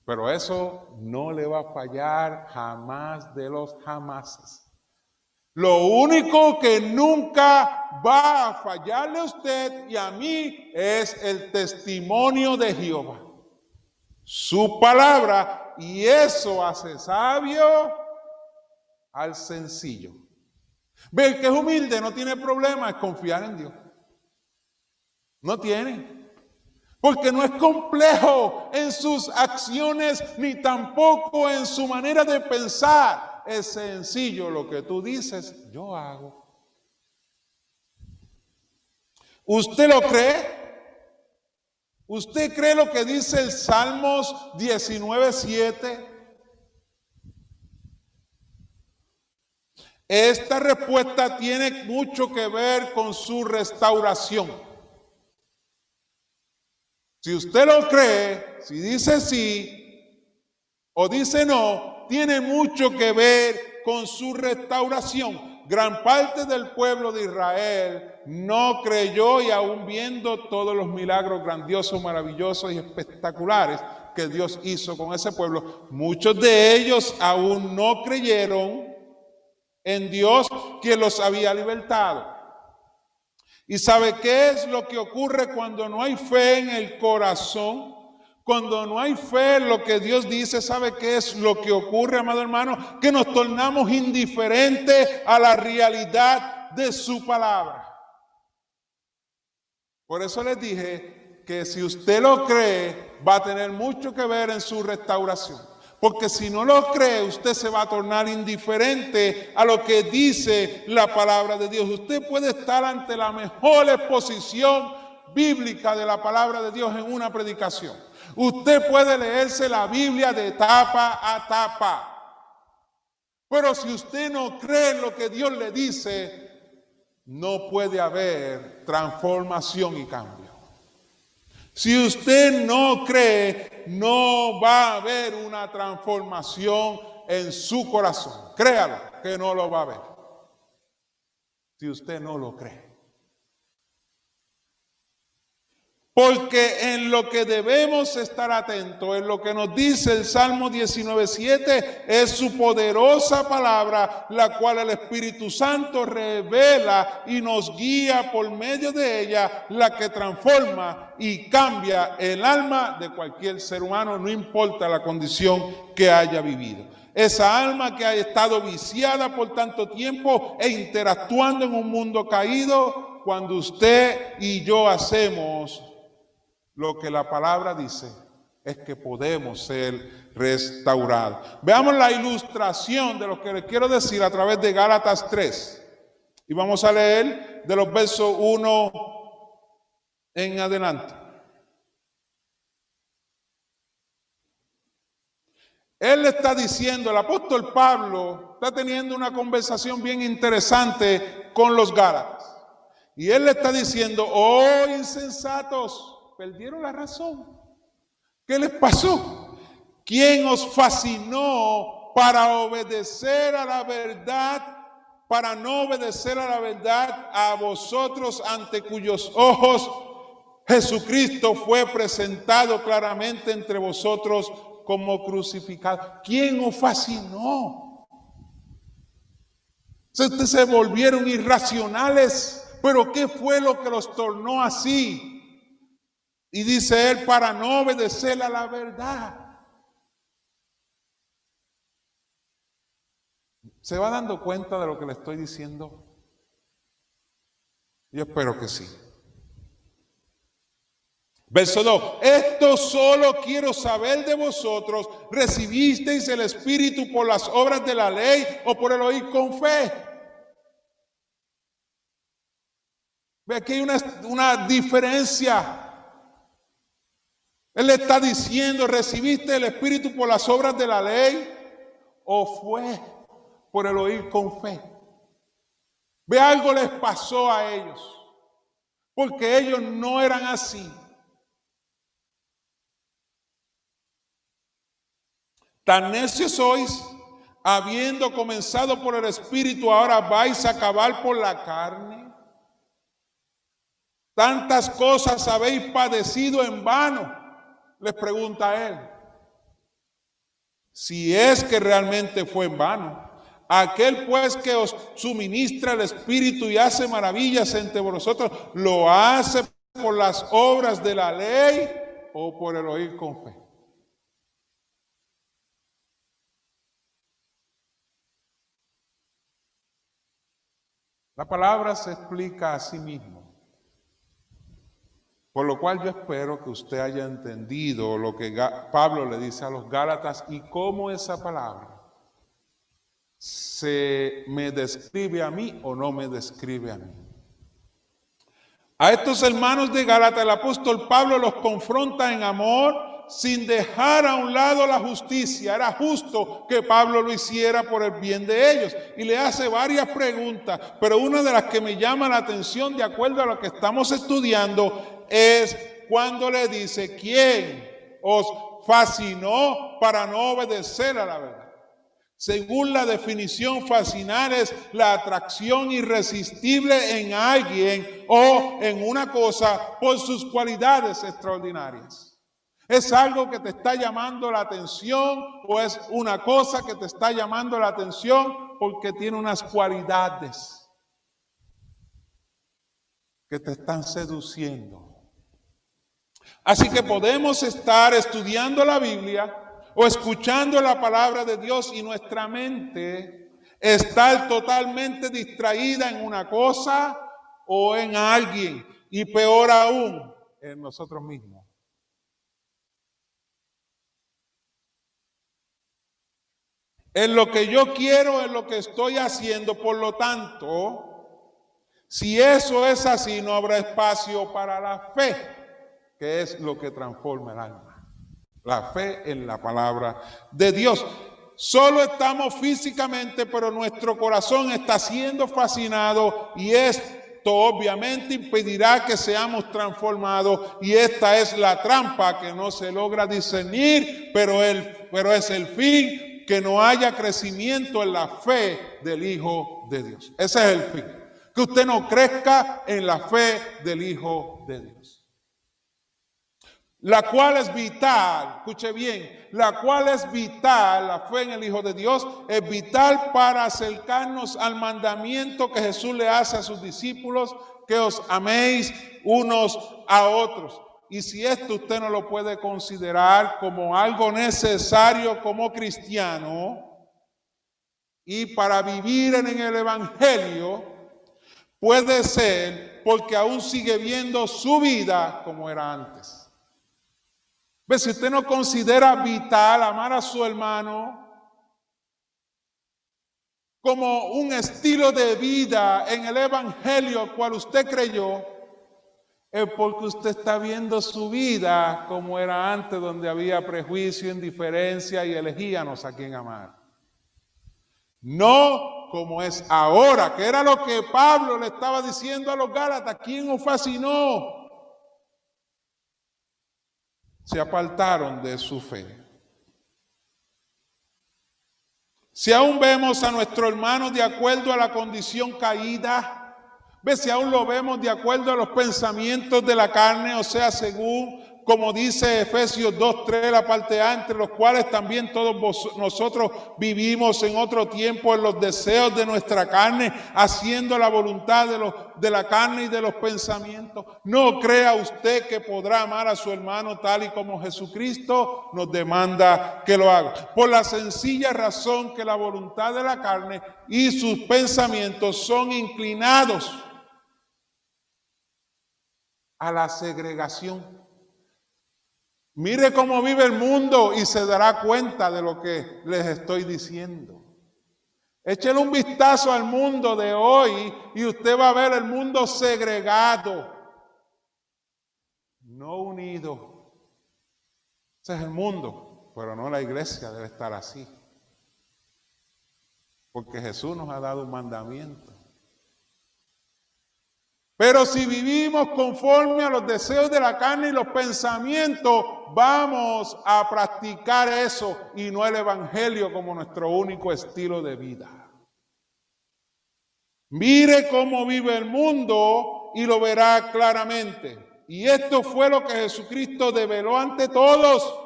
Pero eso no le va a fallar jamás de los jamases. Lo único que nunca va a fallarle a usted y a mí es el testimonio de Jehová. Su palabra, y eso hace sabio al sencillo. Ve, el que es humilde no tiene problema en confiar en Dios. No tiene. Porque no es complejo en sus acciones ni tampoco en su manera de pensar. Es sencillo, lo que tú dices, yo hago. ¿Usted lo cree? ¿Usted cree lo que dice el Salmos 19:7? Esta respuesta tiene mucho que ver con su restauración. Si usted lo cree, si dice sí o dice no, tiene mucho que ver con su restauración. Gran parte del pueblo de Israel no creyó y aún viendo todos los milagros grandiosos, maravillosos y espectaculares que Dios hizo con ese pueblo, muchos de ellos aún no creyeron en Dios que los había libertado. ¿Y sabe qué es lo que ocurre cuando no hay fe en el corazón? Cuando no hay fe en lo que Dios dice, ¿sabe qué es lo que ocurre, amado hermano? Que nos tornamos indiferentes a la realidad de su palabra. Por eso les dije que si usted lo cree, va a tener mucho que ver en su restauración. Porque si no lo cree, usted se va a tornar indiferente a lo que dice la palabra de Dios. Usted puede estar ante la mejor exposición bíblica de la palabra de Dios en una predicación. Usted puede leerse la Biblia de tapa a tapa. Pero si usted no cree en lo que Dios le dice, no puede haber transformación y cambio. Si usted no cree, no va a haber una transformación en su corazón. Créalo que no lo va a haber. Si usted no lo cree. Porque en lo que debemos estar atentos, en lo que nos dice el Salmo 19:7, es su poderosa palabra, la cual el Espíritu Santo revela y nos guía por medio de ella, la que transforma y cambia el alma de cualquier ser humano, no importa la condición que haya vivido. Esa alma que ha estado viciada por tanto tiempo e interactuando en un mundo caído, cuando usted y yo hacemos lo que la palabra dice, es que podemos ser restaurados. Veamos la ilustración de lo que les quiero decir a través de Gálatas 3. Y vamos a leer de los versos 1 en adelante. Él le está diciendo, el apóstol Pablo está teniendo una conversación bien interesante con los Gálatas. Y él le está diciendo, oh insensatos, perdieron la razón. ¿Qué les pasó? ¿Quién os fascinó para obedecer a la verdad, para no obedecer a la verdad a vosotros, ante cuyos ojos Jesucristo fue presentado claramente entre vosotros como crucificado? ¿Quién os fascinó? Ustedes se volvieron irracionales, pero ¿qué fue lo que los tornó así? Y dice él, para no obedecer a la verdad. ¿Se va dando cuenta de lo que le estoy diciendo? Yo espero que sí. Verso 2. Esto solo quiero saber de vosotros. ¿Recibisteis el Espíritu por las obras de la ley o por el oír con fe? Ve, aquí hay una diferencia. Él le está diciendo, ¿recibiste el Espíritu por las obras de la ley o fue por el oír con fe? Ve, algo les pasó a ellos, porque ellos no eran así. Tan necios sois, habiendo comenzado por el Espíritu, ahora vais a acabar por la carne. Tantas cosas habéis padecido en vano. Les pregunta él, si es que realmente fue en vano. Aquel pues que os suministra el Espíritu y hace maravillas entre vosotros, ¿lo hace por las obras de la ley o por el oír con fe? La palabra se explica a sí misma. Por lo cual yo espero que usted haya entendido lo que Pablo le dice a los Gálatas y cómo esa palabra se me describe a mí o no me describe a mí. A estos hermanos de Gálatas el apóstol Pablo los confronta en amor sin dejar a un lado la justicia. Era justo que Pablo lo hiciera por el bien de ellos. Y le hace varias preguntas, pero una de las que me llama la atención de acuerdo a lo que estamos estudiando es cuando le dice, ¿quién os fascinó para no obedecer a la verdad? Según la definición, fascinar es la atracción irresistible en alguien o en una cosa por sus cualidades extraordinarias. ¿Es algo que te está llamando la atención o es una cosa que te está llamando la atención porque tiene unas cualidades que te están seduciendo? Así que podemos estar estudiando la Biblia o escuchando la palabra de Dios y nuestra mente estar totalmente distraída en una cosa o en alguien, y peor aún, en nosotros mismos. En lo que yo quiero, en lo que estoy haciendo, por lo tanto, si eso es así, no habrá espacio para la fe, que es lo que transforma el alma. La fe en la palabra de Dios. Solo estamos físicamente, pero nuestro corazón está siendo fascinado y esto obviamente impedirá que seamos transformados, y esta es la trampa que no se logra discernir, pero es el fin, que no haya crecimiento en la fe del Hijo de Dios. Ese es el fin, que usted no crezca en la fe del Hijo de Dios. la cual es vital, escuche bien, la cual es vital, la fe en el Hijo de Dios, es vital para acercarnos al mandamiento que Jesús le hace a sus discípulos, que os améis unos a otros. Y si esto usted no lo puede considerar como algo necesario como cristiano, y para vivir en el Evangelio, puede ser porque aún sigue viendo su vida como era antes. ¿Ve? Si usted no considera vital amar a su hermano como un estilo de vida en el Evangelio cual usted creyó, es porque usted está viendo su vida como era antes, donde había prejuicio, indiferencia y elegíamos a quién amar. No como es ahora, que era lo que Pablo le estaba diciendo a los Gálatas. ¿Quién os fascinó? Se apartaron de su fe. Si aún vemos a nuestro hermano de acuerdo a la condición caída, ve si aún lo vemos de acuerdo a los pensamientos de la carne, o sea, según como dice Efesios 2:3, la parte A, entre los cuales también todos nosotros vivimos en otro tiempo en los deseos de nuestra carne, haciendo la voluntad de la carne y de los pensamientos. No crea usted que podrá amar a su hermano tal y como Jesucristo nos demanda que lo haga. Por la sencilla razón que la voluntad de la carne y sus pensamientos son inclinados a la segregación. Mire cómo vive el mundo y se dará cuenta de lo que les estoy diciendo. Échele un vistazo al mundo de hoy y usted va a ver el mundo segregado, no unido. Ese es el mundo, pero no la iglesia debe estar así. Porque Jesús nos ha dado un mandamiento. Pero si vivimos conforme a los deseos de la carne y los pensamientos, vamos a practicar eso y no el Evangelio como nuestro único estilo de vida. Mire cómo vive el mundo y lo verá claramente. Y esto fue lo que Jesucristo develó ante todos,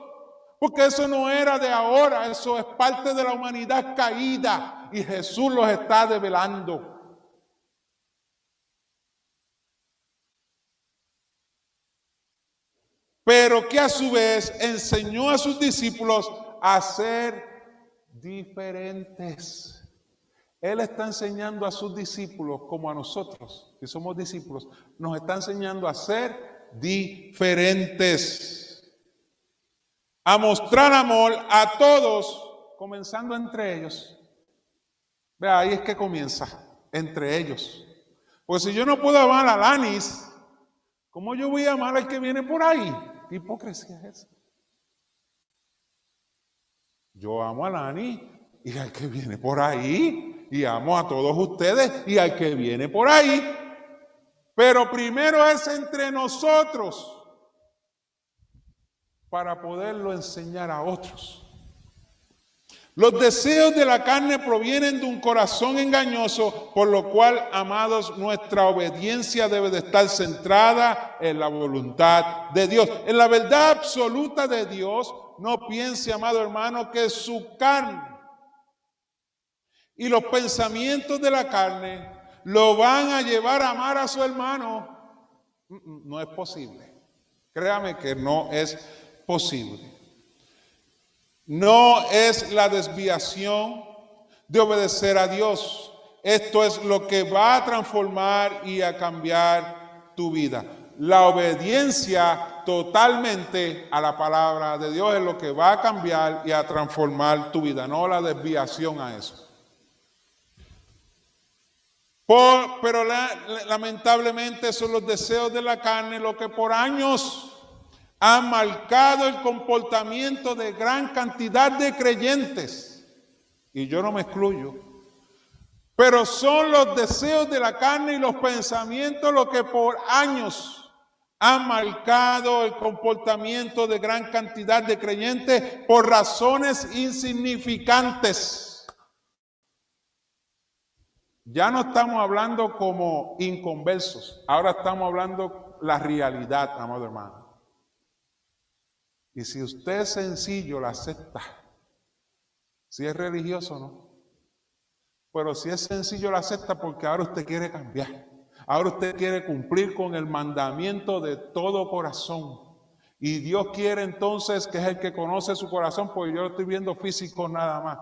porque eso no era de ahora, eso es parte de la humanidad caída y Jesús los está develando. Pero que a su vez enseñó a sus discípulos a ser diferentes. Él está enseñando a sus discípulos, como a nosotros, que somos discípulos, nos está enseñando a ser diferentes. A mostrar amor a todos, comenzando entre ellos. Vea, ahí es que comienza, entre ellos. Pues si yo no puedo amar a Lanis, ¿cómo yo voy a amar al que viene por ahí? ¿Qué hipocresía es esa? Yo amo a Lani y al que viene por ahí, y amo a todos ustedes y al que viene por ahí, pero primero es entre nosotros para poderlo enseñar a otros. Los deseos de la carne provienen de un corazón engañoso, por lo cual, amados, nuestra obediencia debe de estar centrada en la voluntad de Dios. En la verdad absoluta de Dios, no piense, amado hermano, que su carne y los pensamientos de la carne lo van a llevar a amar a su hermano. No es posible. Créame que no es posible. No es la desviación de obedecer a Dios. Esto es lo que va a transformar y a cambiar tu vida. La obediencia totalmente a la palabra de Dios es lo que va a cambiar y a transformar tu vida, no la desviación a eso. Pero lamentablemente son los deseos de la carne lo que por años han marcado el comportamiento de gran cantidad de creyentes, y yo no me excluyo, pero son los deseos de la carne y los pensamientos lo que por años han marcado el comportamiento de gran cantidad de creyentes por razones insignificantes. Ya no estamos hablando como inconversos, ahora estamos hablando la realidad, amado hermano. Y si usted es sencillo, la acepta. Si es religioso, no. Pero si es sencillo, la acepta porque ahora usted quiere cambiar. Ahora usted quiere cumplir con el mandamiento de todo corazón. Y Dios quiere entonces, que es el que conoce su corazón, porque yo lo estoy viendo físico nada más.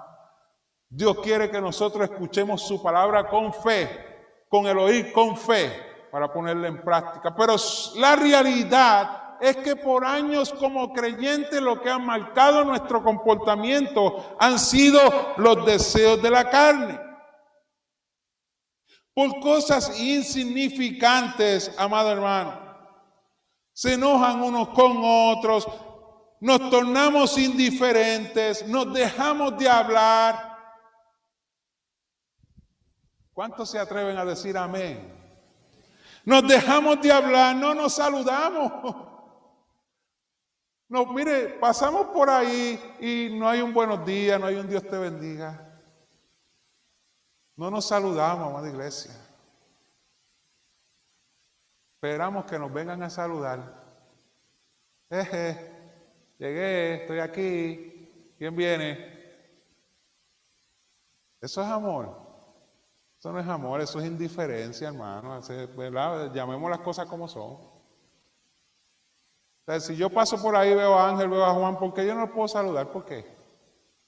Dios quiere que nosotros escuchemos su palabra con fe, con el oír con fe, para ponerla en práctica. Pero la realidad es que por años como creyentes lo que han marcado nuestro comportamiento han sido los deseos de la carne. Por cosas insignificantes, amado hermano. Se enojan unos con otros, nos tornamos indiferentes, nos dejamos de hablar. ¿Cuántos se atreven a decir amén? Nos dejamos de hablar, no nos saludamos. No, mire, pasamos por ahí y no hay un buenos días, no hay un Dios te bendiga. No nos saludamos, amada iglesia. Esperamos que nos vengan a saludar. Llegué, estoy aquí. ¿Quién viene? Eso es amor. Eso no es amor, eso es indiferencia, hermano. ¿Verdad? Llamemos las cosas como son. O sea, si yo paso por ahí, veo a Ángel, veo a Juan, ¿por qué yo no le puedo saludar? ¿Por qué?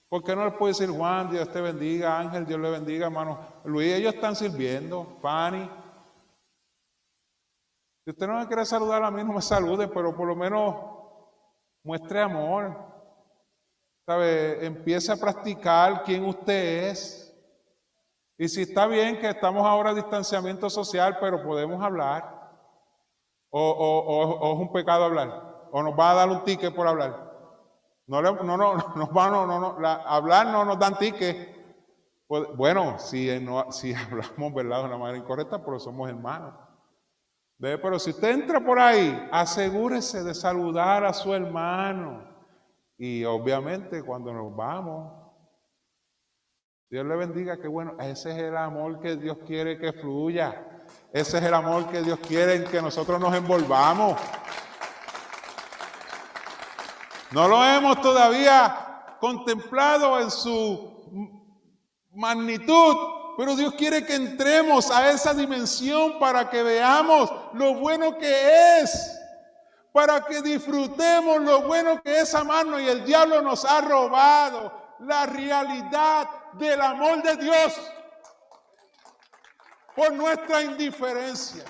¿Por qué no le puedo decir, Juan, Dios te bendiga, Ángel, Dios le bendiga, hermano? Luis, ellos están sirviendo, Fanny. Si usted no me quiere saludar a mí, no me salude, pero por lo menos muestre amor. ¿Sabe? Empiece a practicar quién usted es. Y si está bien que estamos ahora en distanciamiento social, pero podemos hablar. O es un pecado hablar. O nos va a dar un ticket por hablar. Hablar no nos dan ticket. Bueno, si hablamos, ¿verdad?, de una manera incorrecta, pero somos hermanos. Pero si usted entra por ahí, asegúrese de saludar a su hermano. Y obviamente cuando nos vamos, Dios le bendiga, qué bueno. Ese es el amor que Dios quiere que fluya. Ese es el amor que Dios quiere en que nosotros nos envolvamos. No lo hemos todavía contemplado en su magnitud, pero Dios quiere que entremos a esa dimensión para que veamos lo bueno que es, para que disfrutemos lo bueno que es amarnos, y el diablo nos ha robado la realidad del amor de Dios por nuestra indiferencia,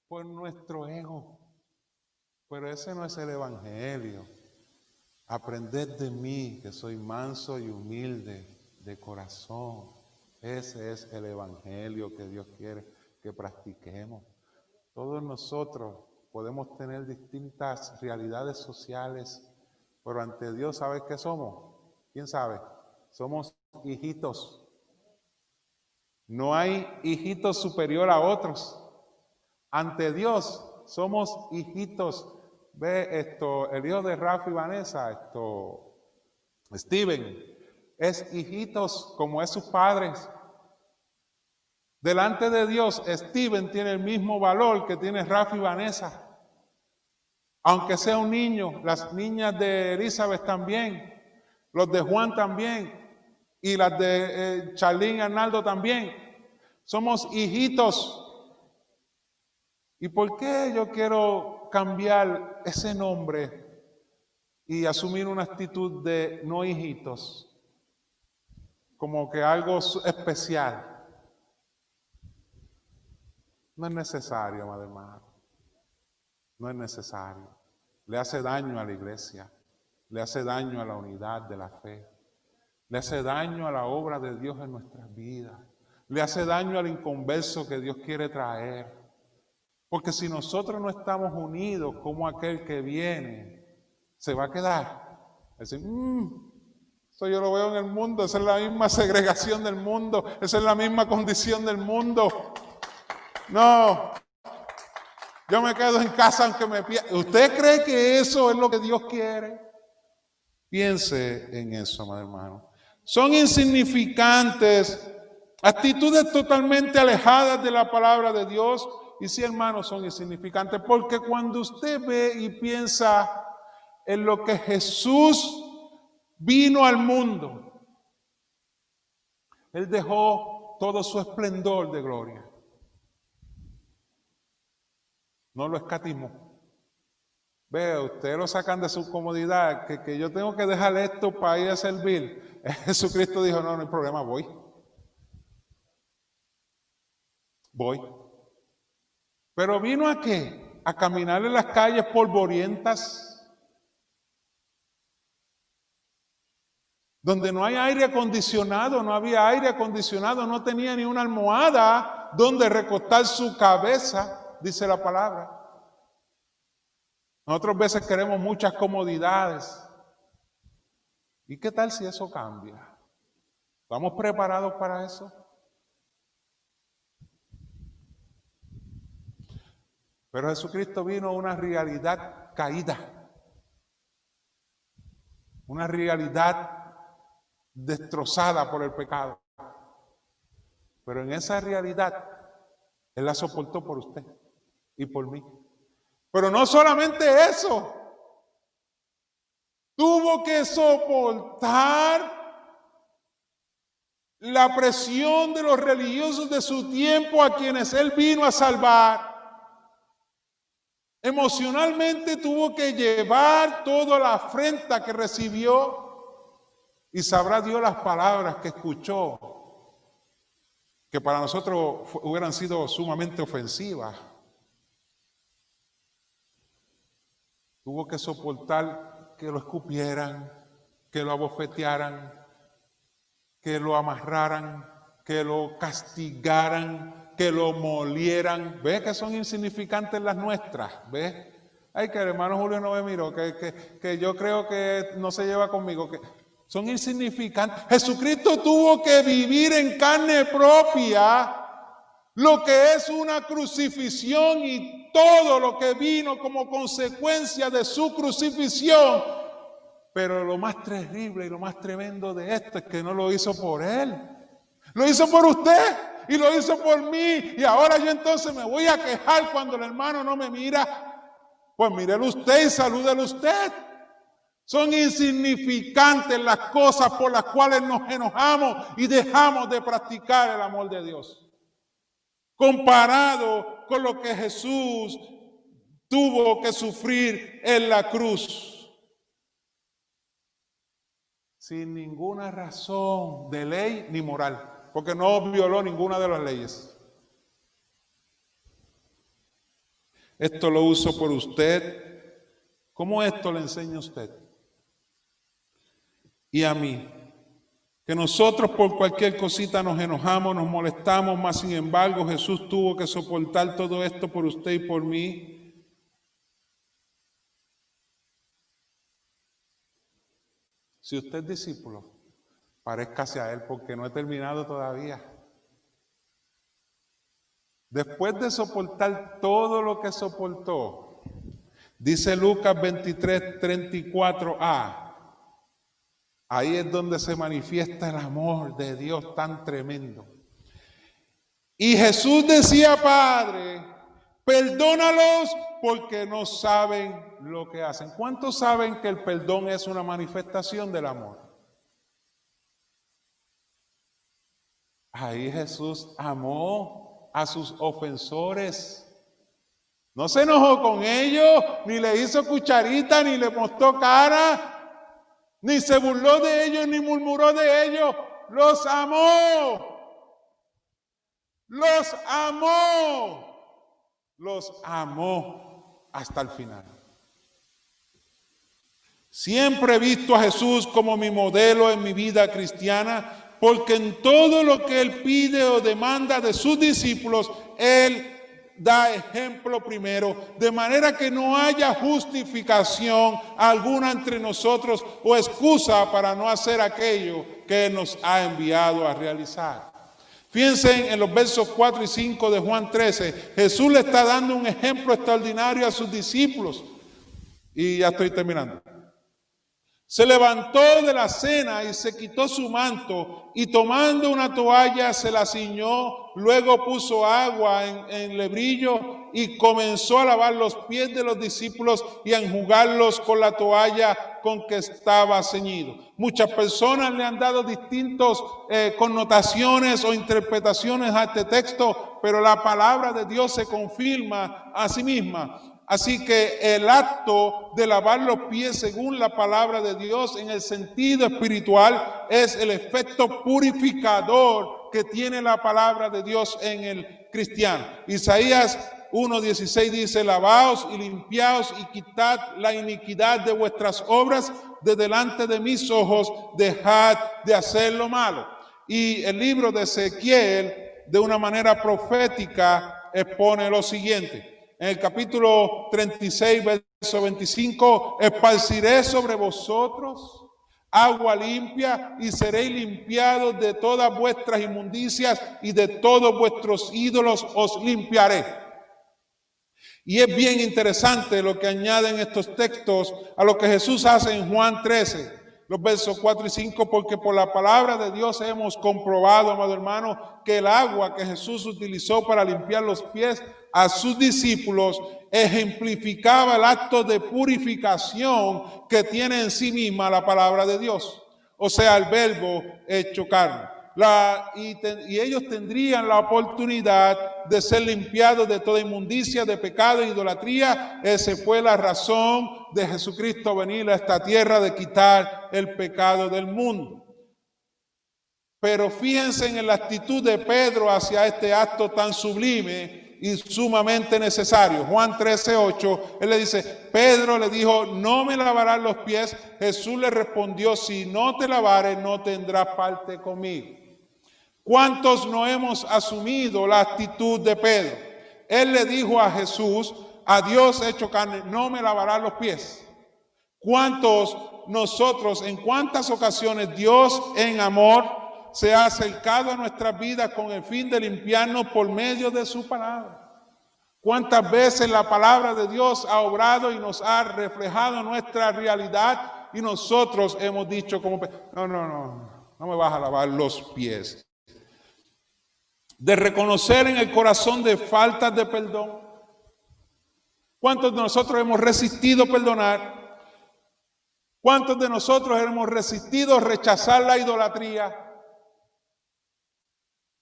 por nuestro ego. Pero ese no es el evangelio. Aprended de mí, que soy manso y humilde de corazón. Ese es el evangelio que Dios quiere que practiquemos. Todos nosotros podemos tener distintas realidades sociales, pero ante Dios, ¿sabes qué somos? ¿Quién sabe? Somos hijitos. No hay hijito superior a otros. Ante Dios somos hijitos. Ve el hijo de Rafa y Vanessa, Steven, es hijitos como es sus padres. Delante de Dios, Steven tiene el mismo valor que tiene Rafa y Vanessa. Aunque sea un niño, las niñas de Elizabeth también, los de Juan también, y las de Charlene y Arnaldo también. Somos hijitos. ¿Y por qué yo quiero cambiar ese nombre y asumir una actitud de no hijitos? Como que algo especial. No es necesario, amado hermano. No es necesario. Le hace daño a la iglesia. Le hace daño a la unidad de la fe. Le hace daño a la obra de Dios en nuestras vidas. Le hace daño al inconverso que Dios quiere traer. Porque si nosotros no estamos unidos como aquel que viene, se va a quedar. Decir, eso yo lo veo en el mundo, esa es la misma segregación del mundo, esa es la misma condición del mundo. No, yo me quedo en casa aunque me pierda. ¿Usted cree que eso es lo que Dios quiere? Piense en eso, amado hermano. Son insignificantes, actitudes totalmente alejadas de la palabra de Dios, y sí, hermanos, son insignificantes, porque cuando usted ve y piensa en lo que Jesús vino al mundo, Él dejó todo su esplendor de gloria. No lo escatimó. Ve, ustedes lo sacan de su comodidad, que yo tengo que dejar esto para ir a servir. Jesucristo dijo, no, no hay problema, voy. Pero vino ¿a qué? A caminar en las calles polvorientas, donde no hay aire acondicionado, no había aire acondicionado, no tenía ni una almohada donde recostar su cabeza, dice la palabra. Nosotros a veces queremos muchas comodidades. ¿Y qué tal si eso cambia? ¿Estamos preparados para eso? Pero Jesucristo vino a una realidad caída, una realidad destrozada por el pecado. Pero en esa realidad, Él la soportó por usted y por mí. Pero no solamente eso, tuvo que soportar la presión de los religiosos de su tiempo a quienes Él vino a salvar. Emocionalmente tuvo que llevar toda la afrenta que recibió. Y sabrá Dios las palabras que escuchó, que para nosotros hubieran sido sumamente ofensivas. Tuvo que soportar que lo escupieran, que lo abofetearan, que lo amarraran, que lo castigaran, que lo molieran. ¿Ves que son insignificantes las nuestras? ¿Ves? Ay, que el hermano Julio no me miró, que yo creo que no se lleva conmigo, que son insignificantes. Jesucristo tuvo que vivir en carne propia lo que es una crucifixión y todo lo que vino como consecuencia de su crucifixión. Pero lo más terrible y lo más tremendo de esto es que no lo hizo por Él. Lo hizo por usted y lo hizo por mí. Y ahora yo entonces me voy a quejar cuando el hermano no me mira. Pues mírelo usted y salúdelo usted. Son insignificantes las cosas por las cuales nos enojamos y dejamos de practicar el amor de Dios. Comparado con lo que Jesús tuvo que sufrir en la cruz. Sin ninguna razón de ley ni moral, porque no violó ninguna de las leyes. Esto lo uso por usted. ¿Cómo esto le enseña a usted? Y a mí, que nosotros por cualquier cosita nos enojamos, nos molestamos, mas sin embargo Jesús tuvo que soportar todo esto por usted y por mí. Si usted es discípulo, parezcase a Él, porque no he terminado todavía. Después de soportar todo lo que soportó, dice Lucas 23:34a, ahí es donde se manifiesta el amor de Dios tan tremendo. Y Jesús decía, Padre, perdónalos porque no saben lo que hacen. ¿Cuántos saben que el perdón es una manifestación del amor? Ahí Jesús amó a sus ofensores. No se enojó con ellos, ni le hizo cucharita, ni le mostró cara, ni se burló de ellos, ni murmuró de ellos. Los amó. Los amó. Los amó hasta el final. Siempre he visto a Jesús como mi modelo en mi vida cristiana, porque en todo lo que Él pide o demanda de sus discípulos, Él da ejemplo primero, de manera que no haya justificación alguna entre nosotros o excusa para no hacer aquello que Él nos ha enviado a realizar. Fíjense en los versos 4 y 5 de Juan 13, Jesús le está dando un ejemplo extraordinario a sus discípulos. Y ya estoy terminando. Se levantó de la cena y se quitó su manto, y tomando una toalla se la ciñó, luego puso agua en lebrillo y comenzó a lavar los pies de los discípulos y a enjugarlos con la toalla con que estaba ceñido. Muchas personas le han dado distintas connotaciones o interpretaciones a este texto, pero la palabra de Dios se confirma a sí misma. Así que el acto de lavar los pies, según la palabra de Dios, en el sentido espiritual, es el efecto purificador que tiene la palabra de Dios en el cristiano. Isaías 1:16 dice: lavaos y limpiaos y quitad la iniquidad de vuestras obras de delante de mis ojos, dejad de hacer lo malo. Y el libro de Ezequiel, de una manera profética, expone lo siguiente. En el capítulo 36, verso 25, esparciré sobre vosotros agua limpia y seréis limpiados de todas vuestras inmundicias y de todos vuestros ídolos os limpiaré. Y es bien interesante lo que añaden estos textos a lo que Jesús hace en Juan 13, los versos 4 y 5, porque por la palabra de Dios hemos comprobado, amado hermano, que el agua que Jesús utilizó para limpiar los pies a sus discípulos ejemplificaba el acto de purificación que tiene en sí misma la palabra de Dios, o sea, el verbo hecho carne. Y ellos tendrían la oportunidad de ser limpiados de toda inmundicia, de pecado e idolatría. Esa fue la razón de Jesucristo venir a esta tierra, de quitar el pecado del mundo. Pero fíjense en la actitud de Pedro hacia este acto tan sublime y sumamente necesario. Juan 13:8, él le dice, Pedro le dijo, no me lavarás los pies. Jesús le respondió, si no te lavares, no tendrás parte conmigo. ¿Cuántos no hemos asumido la actitud de Pedro? Él le dijo a Jesús, a Dios hecho carne, no me lavarás los pies. ¿Cuántos nosotros, en cuántas ocasiones Dios en amor se ha acercado a nuestras vidas con el fin de limpiarnos por medio de su palabra? ¿Cuántas veces la palabra de Dios ha obrado y nos ha reflejado nuestra realidad y nosotros hemos dicho como, no me vas a lavar los pies? De reconocer en el corazón de faltas de perdón. ¿Cuántos de nosotros hemos resistido perdonar? ¿Cuántos de nosotros hemos resistido rechazar la idolatría?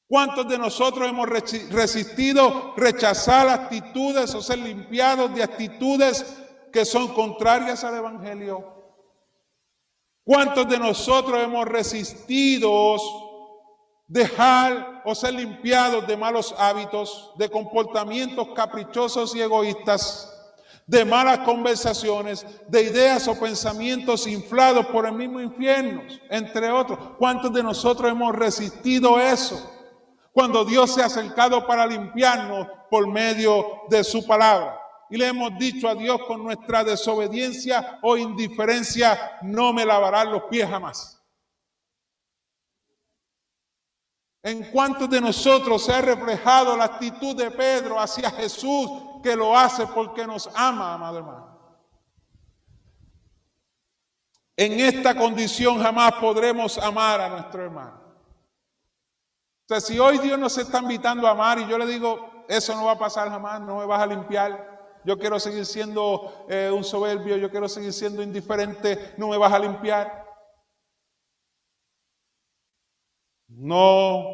¿Cuántos de nosotros hemos resistido rechazar actitudes o ser limpiados de actitudes que son contrarias al Evangelio? ¿Cuántos de nosotros hemos resistido dejar o ser limpiados de malos hábitos, de comportamientos caprichosos y egoístas, de malas conversaciones, de ideas o pensamientos inflados por el mismo infierno, entre otros? ¿Cuántos de nosotros hemos resistido eso cuando Dios se ha acercado para limpiarnos por medio de su palabra? Y le hemos dicho a Dios con nuestra desobediencia o indiferencia, no me lavarás los pies jamás. ¿En cuántos de nosotros se ha reflejado la actitud de Pedro hacia Jesús, que lo hace porque nos ama, amado hermano? En esta condición jamás podremos amar a nuestro hermano. O sea, si hoy Dios nos está invitando a amar y yo le digo, eso no va a pasar jamás, no me vas a limpiar, yo quiero seguir siendo un soberbio, yo quiero seguir siendo indiferente, no me vas a limpiar. No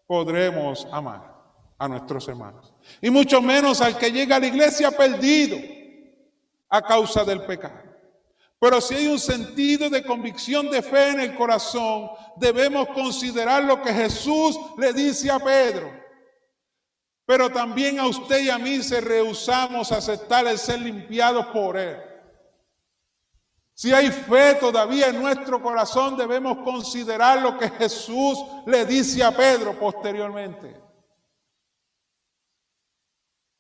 podremos amar a nuestros hermanos. Y mucho menos al que llega a la iglesia perdido a causa del pecado. Pero si hay un sentido de convicción de fe en el corazón, debemos considerar lo que Jesús le dice a Pedro. Pero también a usted y a mí se rehusamos a aceptar el ser limpiados por Él. Si hay fe todavía en nuestro corazón, debemos considerar lo que Jesús le dice a Pedro posteriormente.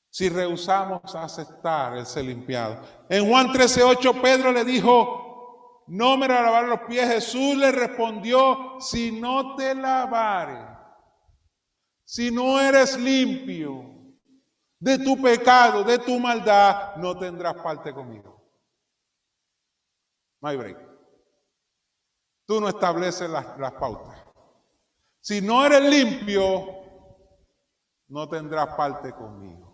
Si rehusamos a aceptar el ser limpiado. En Juan 13:8, Pedro le dijo, no me lavaré los pies. Jesús le respondió, si no te lavares, si no eres limpio de tu pecado, de tu maldad, no tendrás parte conmigo. No hay break. tú no estableces las pautas. Si no eres limpio, no tendrás parte conmigo.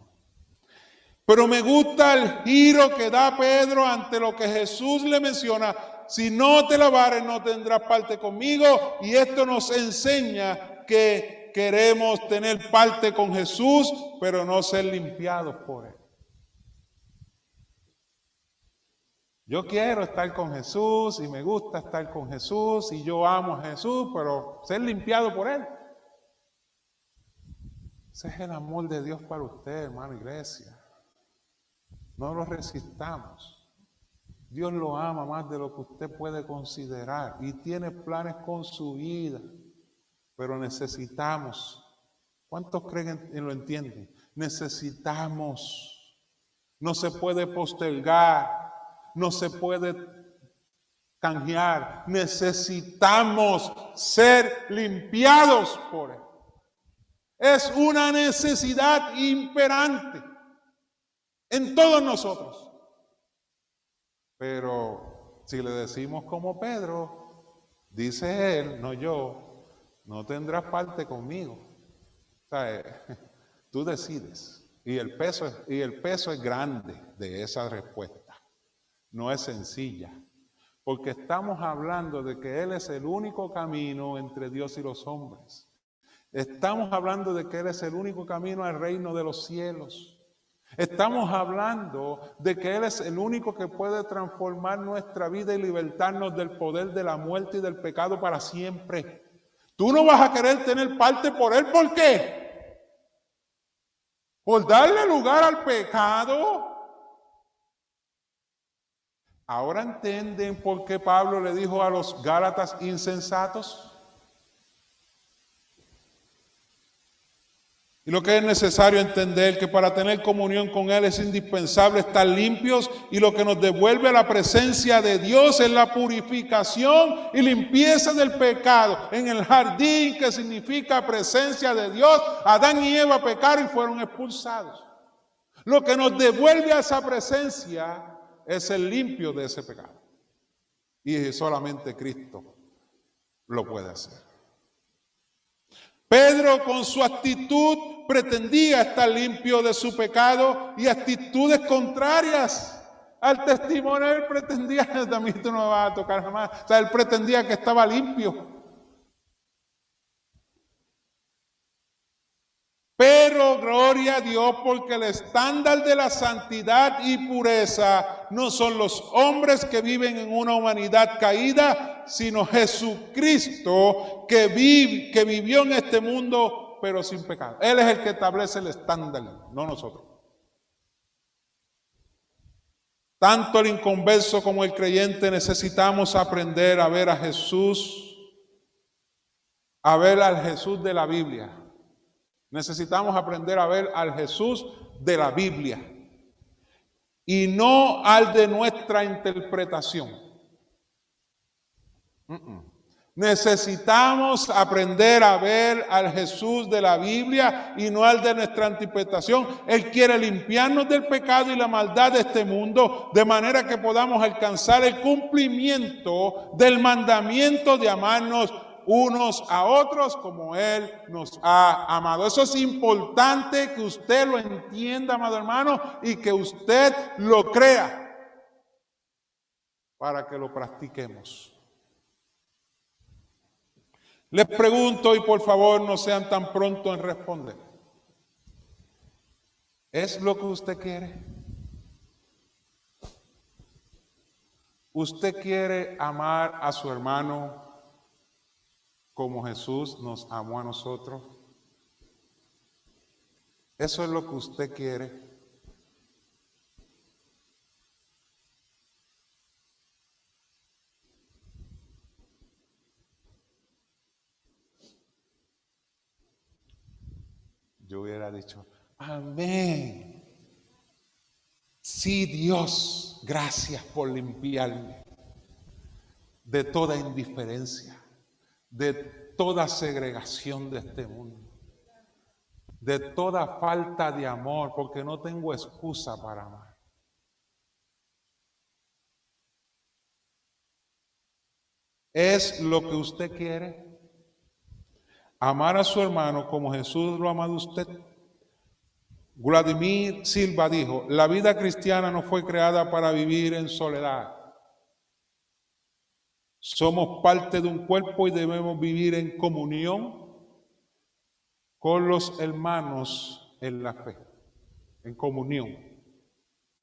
Pero me gusta el giro que da Pedro ante lo que Jesús le menciona. Si no te lavares, no tendrás parte conmigo. Y esto nos enseña que queremos tener parte con Jesús, pero no ser limpiados por Él. Yo quiero estar con Jesús y me gusta estar con Jesús y yo amo a Jesús, pero ser limpiado por Él. Ese es el amor de Dios para usted, hermano, iglesia. No lo resistamos. Dios lo ama más de lo que usted puede considerar y tiene planes con su vida, pero necesitamos. ¿Cuántos creen y lo entienden? Necesitamos. No se puede postergar. No se puede canjear. Necesitamos ser limpiados por Él. Es una necesidad imperante en todos nosotros. Pero si le decimos como Pedro, dice él, no yo, no tendrás parte conmigo. O sea, tú decides. Y el peso es grande de esa respuesta. No es sencilla, porque estamos hablando de que Él es el único camino entre Dios y los hombres. Estamos hablando de que Él es el único camino al reino de los cielos. Estamos hablando de que Él es el único que puede transformar nuestra vida y libertarnos del poder de la muerte y del pecado para siempre. Tú no vas a querer tener parte por Él, ¿por qué? ¿Por darle lugar al pecado? Ahora entienden por qué Pablo le dijo a los Gálatas insensatos. Y lo que es necesario entender que para tener comunión con Él es indispensable estar limpios y lo que nos devuelve a la presencia de Dios es la purificación y limpieza del pecado. En el jardín, que significa presencia de Dios, Adán y Eva pecaron y fueron expulsados. Lo que nos devuelve a esa presencia es el limpio de ese pecado. Y solamente Cristo lo puede hacer. Pedro con su actitud pretendía estar limpio de su pecado y actitudes contrarias al testimonio. Él pretendía, también tú no me vas a tocar jamás. O sea, él pretendía que estaba limpio. Pero gloria a Dios porque el estándar de la santidad y pureza no son los hombres que viven en una humanidad caída, sino Jesucristo que vivió en este mundo pero sin pecado. Él es el que establece el estándar, no nosotros. Tanto el inconverso como el creyente necesitamos aprender a ver a Jesús, a ver al Jesús de la Biblia. Necesitamos aprender a ver al Jesús de la Biblia y no al de nuestra interpretación. Necesitamos aprender a ver al Jesús de la Biblia y no al de nuestra interpretación. Él quiere limpiarnos del pecado y la maldad de este mundo de manera que podamos alcanzar el cumplimiento del mandamiento de amarnos unos a otros como Él nos ha amado. Eso es importante que usted lo entienda, amado hermano, y que usted lo crea para que lo practiquemos. Les pregunto y por favor no sean tan pronto en responder. ¿Es lo que usted quiere? ¿Usted quiere amar a su hermano como Jesús nos amó a nosotros? ¿Eso es lo que usted quiere? Yo hubiera dicho, amén. Sí, Dios, gracias por limpiarme de toda indiferencia, de toda segregación de este mundo, de toda falta de amor, porque no tengo excusa para amar. ¿Es lo que usted quiere? Amar a su hermano como Jesús lo ha amado a usted. Vladimir Silva dijo, la vida cristiana no fue creada para vivir en soledad. Somos parte de un cuerpo y debemos vivir en comunión con los hermanos en la fe. En comunión,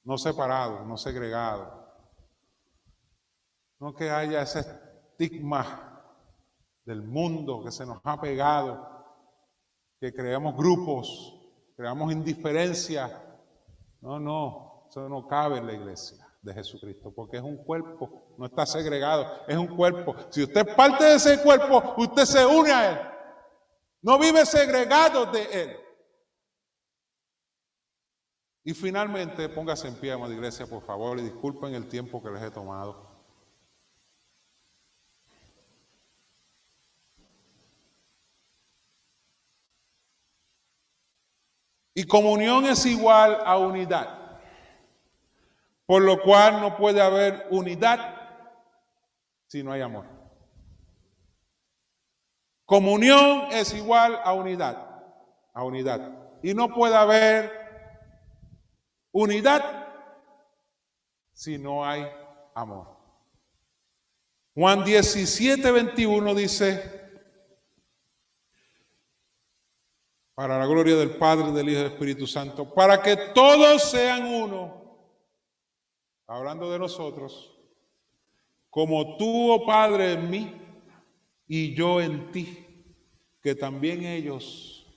no separados, no segregados. No que haya ese estigma del mundo que se nos ha pegado, que creamos grupos, creamos indiferencia. No, eso no cabe en la iglesia de Jesucristo, porque es un cuerpo, no está segregado, es un cuerpo. Si usted es parte de ese cuerpo, usted se une a Él. No vive segregado de Él. Y finalmente, póngase en pie, amada iglesia, por favor, y disculpen el tiempo que les he tomado. Y comunión es igual a unidad, por lo cual no puede haber unidad si no hay amor. Comunión es igual a unidad, y no puede haber unidad si no hay amor. Juan 17:21 dice, para la gloria del Padre, del Hijo y del Espíritu Santo, para que todos sean uno, hablando de nosotros, como tú, oh Padre, en mí y yo en ti, que también ellos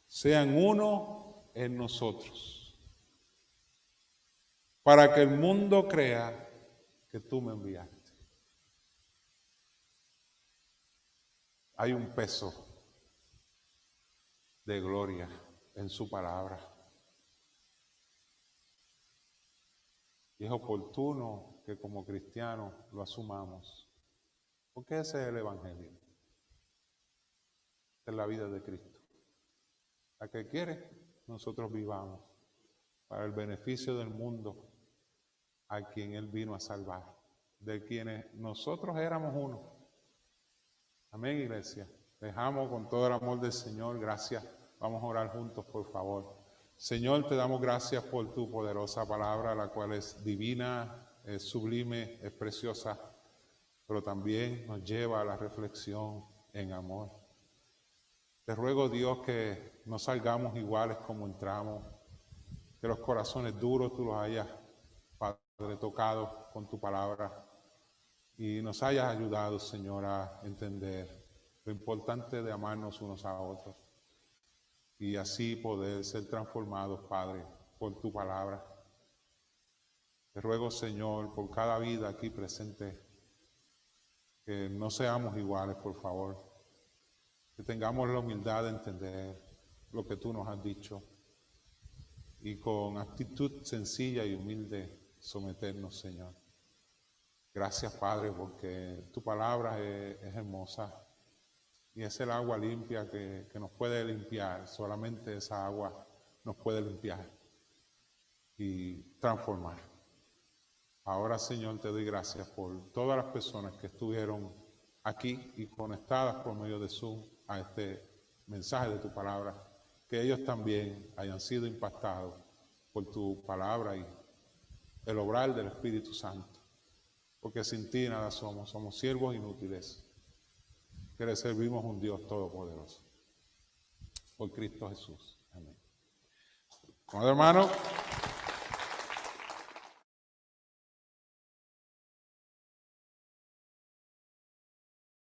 sean uno en nosotros, para que el mundo crea que tú me enviaste. Hay un peso de gloria en su palabra. Y es oportuno que como cristianos lo asumamos, porque ese es el Evangelio. Es la vida de Cristo. La que quiere, nosotros vivamos para el beneficio del mundo a quien Él vino a salvar, de quienes nosotros éramos uno. Amén, iglesia. Dejamos con todo el amor del Señor. Gracias. Vamos a orar juntos, por favor. Señor, te damos gracias por tu poderosa palabra, la cual es divina, es sublime, es preciosa, pero también nos lleva a la reflexión en amor. Te ruego, Dios, que no salgamos iguales como entramos, que los corazones duros tú los hayas, Padre, tocado con tu palabra y nos hayas ayudado, Señor, a entender lo importante de amarnos unos a otros y así poder ser transformados, Padre, por tu palabra. Te ruego, Señor, por cada vida aquí presente, que no seamos iguales, por favor, que tengamos la humildad de entender lo que tú nos has dicho y con actitud sencilla y humilde someternos, Señor. Gracias, Padre, porque tu palabra es hermosa y es el agua limpia que nos puede limpiar. Solamente esa agua nos puede limpiar y transformar. Ahora, Señor, te doy gracias por todas las personas que estuvieron aquí y conectadas por medio de Zoom a este mensaje de tu palabra, que ellos también hayan sido impactados por tu palabra y el obrar del Espíritu Santo. Porque sin ti nada somos siervos inútiles, que le servimos a un Dios todopoderoso. Por Cristo Jesús. Amén. Bueno, hermano.